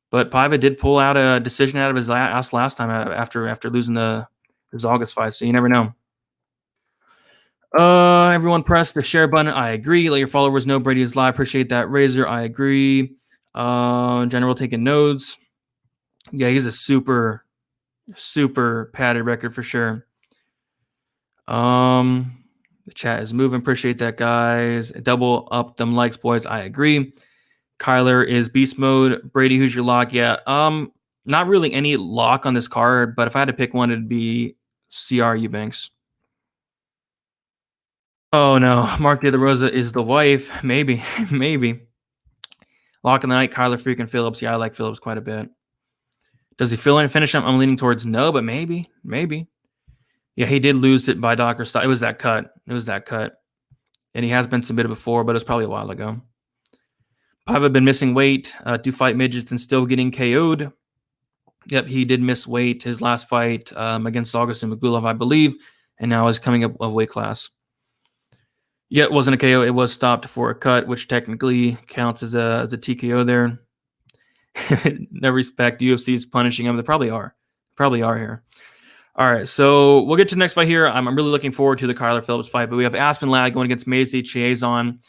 But Paiva did pull out a decision out of his ass last time after losing the August fight. So you never know. Everyone press the share button. I agree. Let your followers know Brady is live. Appreciate that. Razor, I agree. General taking notes. Yeah, he's a super padded record for sure. The chat is moving. Appreciate that, guys. Double up them likes, boys. I agree. Kyler is beast mode. Brady, who's your lock? Yeah. Not really any lock on this card, but if I had to pick one, it'd be CR Eubanks. Oh no, Mark De La Rosa is the wife. Maybe. Lock in the night, Kyler freaking Phillips. Yeah, I like Phillips quite a bit. Does he fill in and finish him? I'm leaning towards no, but maybe. Yeah, he did lose it by Docker style. It was that cut. And he has been submitted before, but it was probably a while ago. Paiva been missing weight, 2 fight midgets and still getting KO'd. Yep, he did miss weight his last fight against Zhalgas Zhumagulov, I believe, and now is coming up a weight class. Yeah, it wasn't a KO. It was stopped for a cut, which technically counts as a TKO there. No respect. UFC is punishing him. They probably are here. All right, so we'll get to the next fight here. I'm really looking forward to the Kyler Phillips fight, but we have Aspen Ladd going against Macy Chiasson.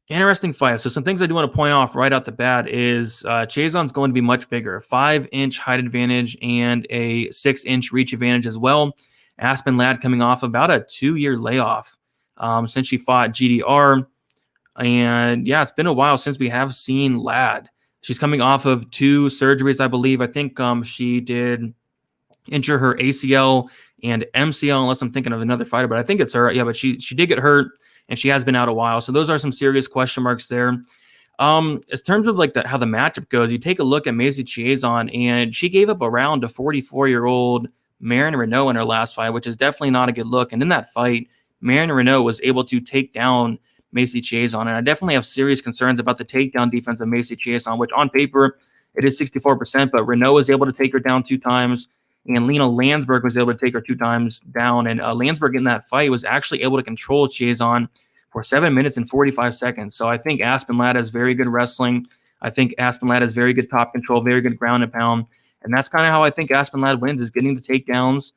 Interesting fight. So some things I do want to point off right out the bat is Chiasson's going to be much bigger. 5-inch height advantage and a 6-inch reach advantage as well. Aspen Ladd coming off about a 2-year layoff since she fought GDR. And yeah, it's been a while since we have seen Ladd. She's coming off of 2 surgeries, I believe. I think she did injure her ACL and MCL, unless I'm thinking of another fighter, but I think it's her. Yeah, but she did get hurt, and she has been out a while. So those are some serious question marks there. As terms of like how the matchup goes, you take a look at Macy Chiasson, and she gave up a round to 44-year-old Marion Renault in her last fight, which is definitely not a good look. And in that fight, Marion Renault was able to take down Macy Chiasson. And I definitely have serious concerns about the takedown defense of Macy Chiasson, which on paper, it is 64%, but Renault was able to take her down 2 times, and Lena Landsberg was able to take her 2 times down. And Landsberg in that fight was actually able to control Chiasson for 7 minutes and 45 seconds. So I think Aspen Ladd has very good wrestling. I think Aspen Ladd has very good top control, very good ground and pound. And that's kind of how I think Aspen Ladd wins, is getting the takedowns,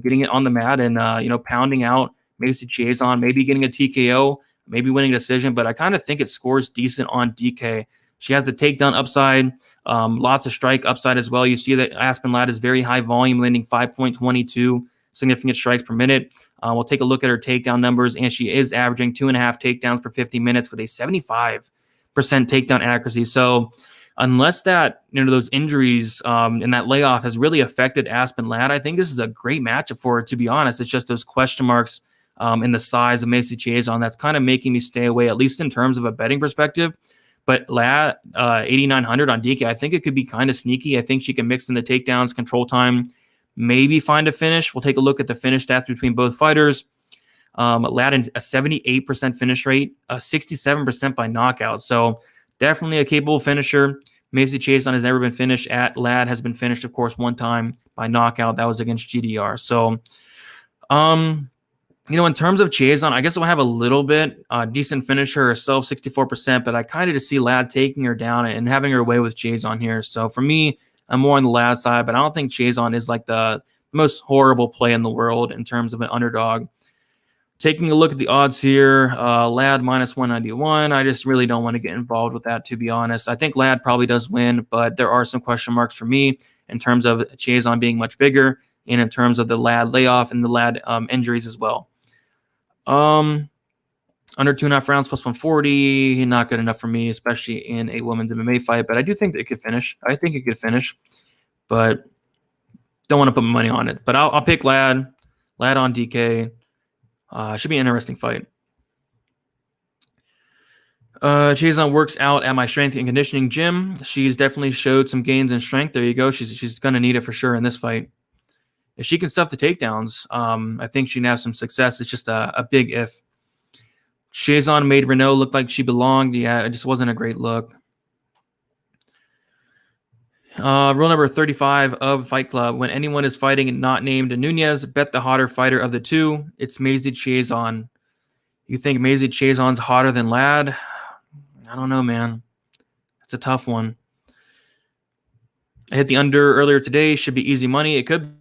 getting it on the mat, and pounding out Macy Chiasson, maybe getting a TKO, maybe winning a decision. But I kind of think it scores decent on DK. She has the takedown upside, lots of strike upside as well. You see that Aspen Ladd is very high volume, landing 5.22 significant strikes per minute. We'll take a look at her takedown numbers, and she is averaging 2.5 takedowns per 50 minutes with a 75% takedown accuracy. So unless that, those injuries and that layoff has really affected Aspen Ladd, I think this is a great matchup for her, to be honest. It's just those question marks in the size of Macy Chiasson that's kind of making me stay away, at least in terms of a betting perspective. But Ladd, 8,900 on DK, I think it could be kind of sneaky. I think she can mix in the takedowns, control time, maybe find a finish. We'll take a look at the finish stats between both fighters. Ladd, a 78% finish rate, 67% by knockout. So definitely a capable finisher. Macy Chiasson has never been finished at. Ladd has been finished, of course, 1 time by knockout. That was against GDR. So, in terms of Chiasson, I guess I'll have a little bit decent finisher herself, 64%, but I kind of just see Ladd taking her down and having her way with Chiasson here. So for me, I'm more on the Ladd side, but I don't think Chiasson is like the most horrible play in the world in terms of an underdog. Taking a look at the odds here, Ladd minus 191. I just really don't want to get involved with that, to be honest. I think Ladd probably does win, but there are some question marks for me in terms of Chiasson being much bigger and in terms of the Ladd layoff and the Ladd injuries as well. Under 2.5 rounds plus 140, not good enough for me, especially in a women's MMA fight, but I do think that it could finish. I think it could finish, but don't want to put my money on it. But I'll pick Ladd on DK. Should be an interesting fight. Chiasson works out at my strength and conditioning gym. She's definitely showed some gains in strength. There you go. She's going to need it for sure in this fight. If she can stuff the takedowns, I think she can have some success. It's just a big if. Chiasson made Renault look like she belonged. Yeah, it just wasn't a great look. Rule number 35 of Fight Club. When anyone is fighting and not named Nunez, bet the hotter fighter of the two. It's Macy Chiasson. You think Macy Chiasson's hotter than Ladd? I don't know, man. It's a tough one. I hit the under earlier today. Should be easy money. It could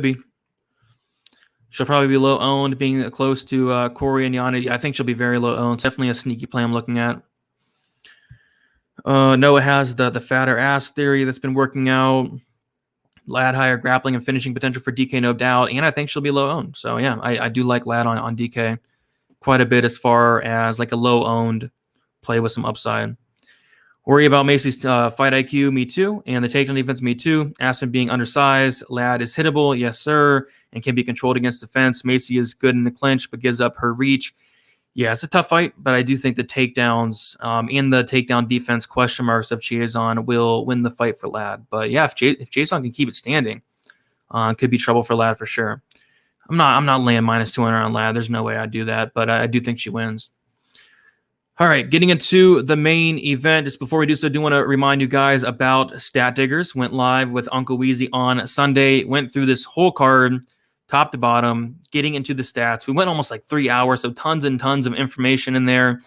be. She'll probably be low owned, being close to Cory and Yanez. I think she'll be very low owned. It's definitely a sneaky play I'm looking at. Noah has the fatter ass theory that's been working out. Ladd higher grappling and finishing potential for DK, no doubt. And I think she'll be low owned. So yeah, I do like Ladd on DK quite a bit as far as like a low owned play with some upside. Worry about Macy's fight IQ, me too. And the takedown defense, me too. Aspen being undersized. Ladd is hittable, yes sir, and can be controlled against defense. Macy is good in the clinch, but gives up her reach. Yeah, it's a tough fight, but I do think the takedowns and the takedown defense question marks of Chiasson will win the fight for Ladd. But yeah, if Chiasson can keep it standing, could be trouble for Ladd for sure. I'm not laying minus 200 on Ladd. There's no way I'd do that, but I do think she wins. All right, getting into the main event. Just before we do so, I do want to remind you guys about Stat Diggers. Went live with Uncle Weezy on Sunday. Went through this whole card, top to bottom, getting into the stats. We went almost like 3 hours, so tons and tons of information in there.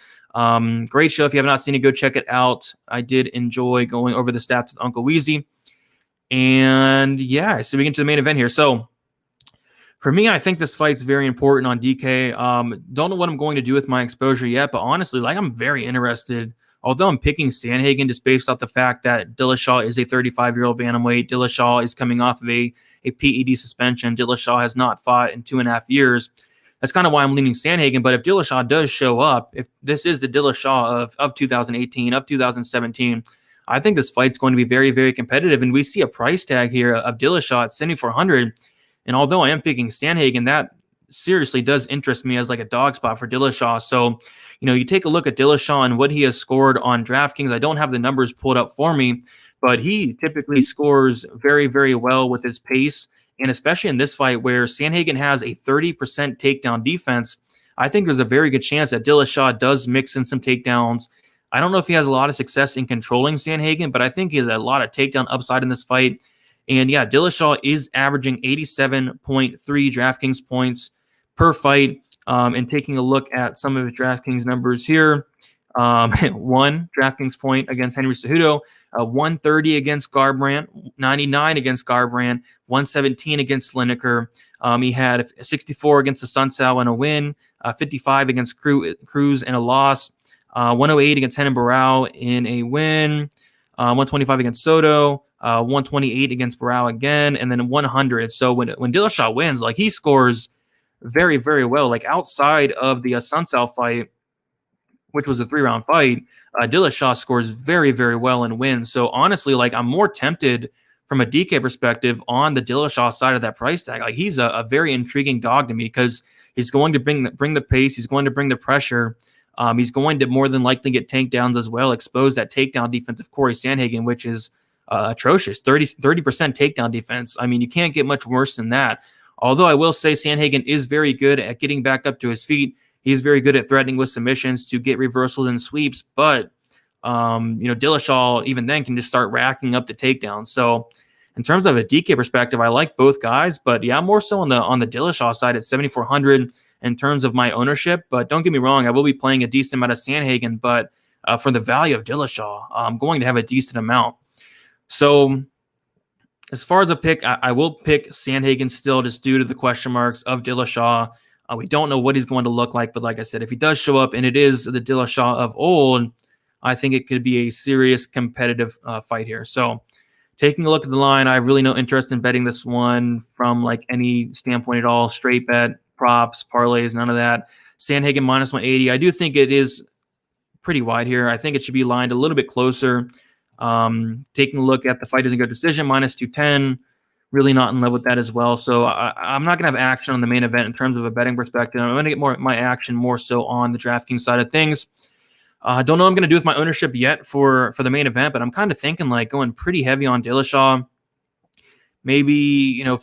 Great show. If you have not seen it, go check it out. I did enjoy going over the stats with Uncle Weezy. And yeah, so we get into the main event here. So for me, I think this fight's very important on DK. Don't know what I'm going to do with my exposure yet, but honestly, like I'm very interested. Although I'm picking Sandhagen just based off the fact that Dillashaw is a 35-year-old bantamweight. Dillashaw is coming off of a PED suspension. Dillashaw has not fought in 2.5 years. That's kind of why I'm leaning Sandhagen. But if Dillashaw does show up, if this is the Dillashaw of 2018, of 2017, I think this fight's going to be very, very competitive. And we see a price tag here of Dillashaw at 7,400. And although I am picking Sandhagen, that seriously does interest me as like a dog spot for Dillashaw. So, you take a look at Dillashaw and what he has scored on DraftKings. I don't have the numbers pulled up for me, but he typically scores very, very well with his pace And especially in this fight where Sandhagen has a 30% takedown defense, I think there's a very good chance that Dillashaw does mix in some takedowns. I don't know if he has a lot of success in controlling Sandhagen, but I think he has a lot of takedown upside in this fight. And yeah, Dillashaw is averaging 87.3 DraftKings points per fight. And taking a look at some of his DraftKings numbers here, 1 DraftKings point against Henry Cejudo, 130 against Garbrandt, 99 against Garbrandt, 117 against Lineker. He had 64 against the Sunsao in a win, 55 against Cruz in a loss, 108 against Renan Barão in a win, 125 against Soto, 128 against Barão again, and then 100. So when Dillashaw wins, like, he scores very, very well. Like, outside of the Sunsao fight, which was a 3-round fight, Dillashaw scores very, very well and wins. So honestly, like, I'm more tempted from a DK perspective on the Dillashaw side of that price tag. Like, he's a very intriguing dog to me because he's going to bring the pace. He's going to bring the pressure. He's going to more than likely get takedowns as well, expose that takedown defense of Cory Sandhagen, which is atrocious, 30% takedown defense. I mean, you can't get much worse than that. Although I will say Sandhagen is very good at getting back up to his feet. He's very good at threatening with submissions to get reversals and sweeps. But, Dillashaw even then can just start racking up the takedowns. So in terms of a DK perspective, I like both guys. But yeah, I'm more so on the Dillashaw side at 7,400 in terms of my ownership. But don't get me wrong, I will be playing a decent amount of Sandhagen. But for the value of Dillashaw, I'm going to have a decent amount. So as far as a pick, I will pick Sandhagen still just due to the question marks of Dillashaw. We don't know what he's going to look like, but like I said, if he does show up and it is the Dillashaw of old, I think it could be a serious competitive fight here. So taking a look at the line, I have really no interest in betting this one from like any standpoint at all. Straight bet, props, parlays, none of that. Sandhagen minus 180. I do think it is pretty wide here. I think it should be lined a little bit closer. Taking a look at the fight doesn't go decision, minus 210. Really not in love with that as well. So I'm not going to have action on the main event in terms of a betting perspective. I'm going to get my action more so on the DraftKings side of things. I don't know what I'm going to do with my ownership yet for the main event, but I'm kind of thinking like going pretty heavy on Dillashaw. Maybe, 50%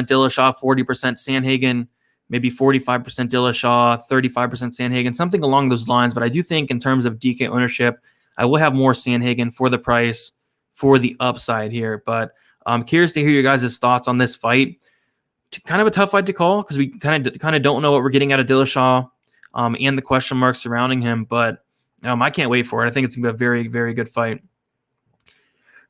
Dillashaw, 40% Sandhagen, maybe 45% Dillashaw, 35% Sandhagen, something along those lines. But I do think in terms of DK ownership, I will have more Sandhagen for the price, for the upside here. But I'm curious to hear your guys' thoughts on this fight. Kind of a tough fight to call because we kind of don't know what we're getting out of Dillashaw and the question marks surrounding him. But I can't wait for it. I think it's going to be a very, very good fight.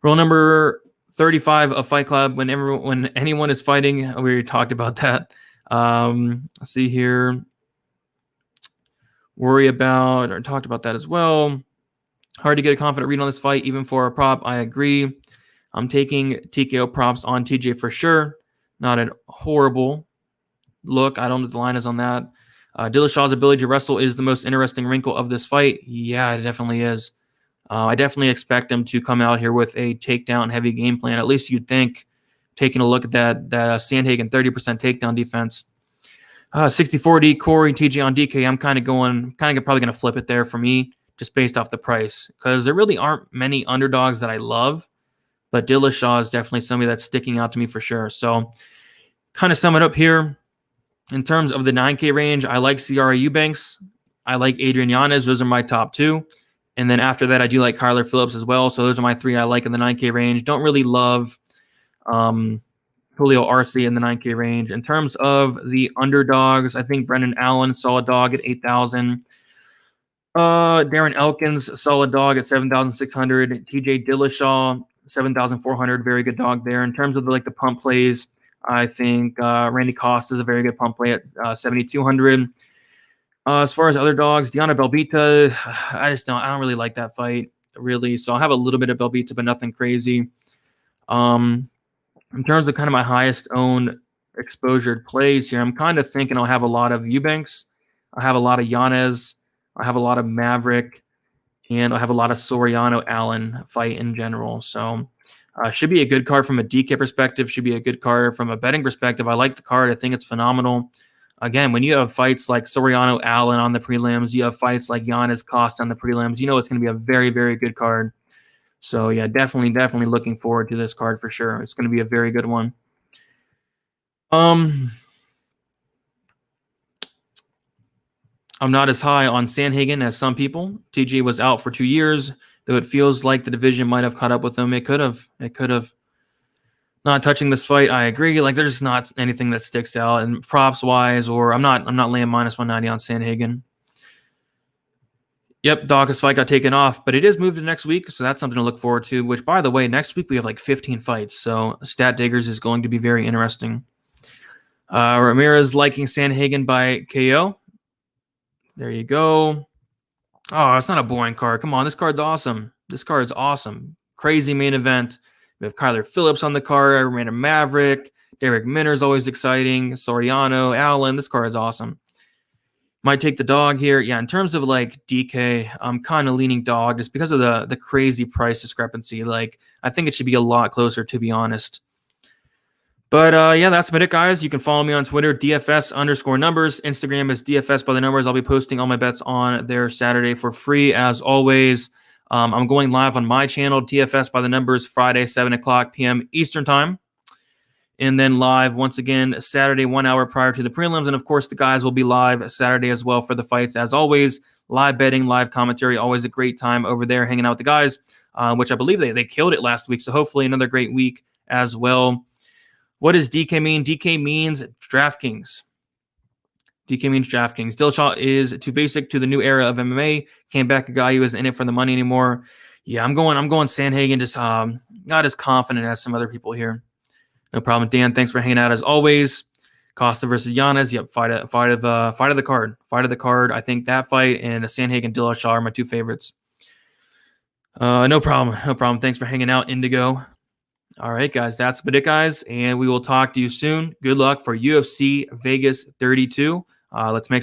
Rule number 35 of Fight Club: when anyone is fighting, we already talked about that. Let's see here. Talked about that as well. Hard to get a confident read on this fight, even for a prop. I agree. I'm taking TKO props on TJ for sure. Not a horrible look. I don't know what the line is on that. Dillashaw's ability to wrestle is the most interesting wrinkle of this fight. Yeah, it definitely is. I definitely expect him to come out here with a takedown-heavy game plan. At least you'd think, taking a look at that Sandhagen 30% takedown defense. 60-40, Cory, TJ on DK. I'm kind of probably going to flip it there for me, just based off the price. Because there really aren't many underdogs that I love. But Dillashaw is definitely somebody that's sticking out to me for sure. So kind of sum it up here. In terms of the 9K range, I like Ciara Eubanks. I like Adrian Yanez. Those are my top two. And then after that, I do like Kyler Phillips as well. So those are my three I like in the 9K range. Don't really love Julio Arce in the 9K range. In terms of the underdogs, I think Brendan Allen, solid dog at 8,000. Darren Elkins, solid dog at 7,600. T.J. Dillashaw, 7,400. Very good dog there. In terms of the pump plays, I think Randy Costa is a very good pump play at 7,200. As far as other dogs, Diana Belbita, I don't really like that fight, really. So I'll have a little bit of Belbita, but nothing crazy. In terms of kind of my highest owned exposured plays here, I'm kind of thinking I'll have a lot of Eubanks. I have a lot of Yanez. I have a lot of Maverick. And I'll have a lot of Soriano Allen fight in general. So should be a good card from a DK perspective. Should be a good card from a betting perspective. I like the card. I think it's phenomenal. Again, when you have fights like Soriano Allen on the prelims, you have fights like Yanez Costa on the prelims, you know it's going to be a very, very good card. So, yeah, definitely looking forward to this card for sure. It's going to be a very good one. I'm not as high on Sandhagen as some people. TJ was out for 2 years, though it feels like the division might have caught up with him. It could have. Not touching this fight, I agree. Like, there's just not anything that sticks out. And props wise, or I'm not laying minus 190 on Sandhagen. Yep, Dawkins fight got taken off, but it is moved to next week, so that's something to look forward to. Which, by the way, next week we have like 15 fights, so Stat Diggers is going to be very interesting. Ramirez liking Sandhagen by KO. There you go. Oh, it's not a boring card. Come on, this card's awesome. This card is awesome. Crazy main event. We have Kyler Phillips on the card. I ran a Maverick. Darrick Minner's always exciting. Soriano, Allen. This card is awesome. Might take the dog here. Yeah, in terms of like DK, I'm kind of leaning dog just because of the crazy price discrepancy. Like, I think it should be a lot closer, to be honest. But yeah, that's about it, guys. You can follow me on Twitter, DFS_numbers. Instagram is DFS by the numbers. I'll be posting all my bets on there Saturday for free, as always. I'm going live on my channel, DFS by the numbers, Friday, 7 o'clock p.m. Eastern time. And then live once again Saturday, 1 hour prior to the prelims. And of course, the guys will be live Saturday as well for the fights. As always, live betting, live commentary, always a great time over there hanging out with the guys, which I believe they killed it last week. So hopefully another great week as well. What does DK mean? DK means Draftkings. DK means Draftkings. Dillashaw is too basic to the new era of MMA. Came back a guy who isn't in it for the money anymore. Yeah, I'm going Sandhagen. Just not as confident as some other people here. No problem, Dan. Thanks for hanging out as always. Costa versus Yanez. Yep, fight of the card. Fight of the card. I think that fight and Sandhagen Dillashaw are my two favorites. No problem. Thanks for hanging out, Indigo. All right, guys, that's about it, guys, and we will talk to you soon. Good luck for UFC Vegas 32. Let's make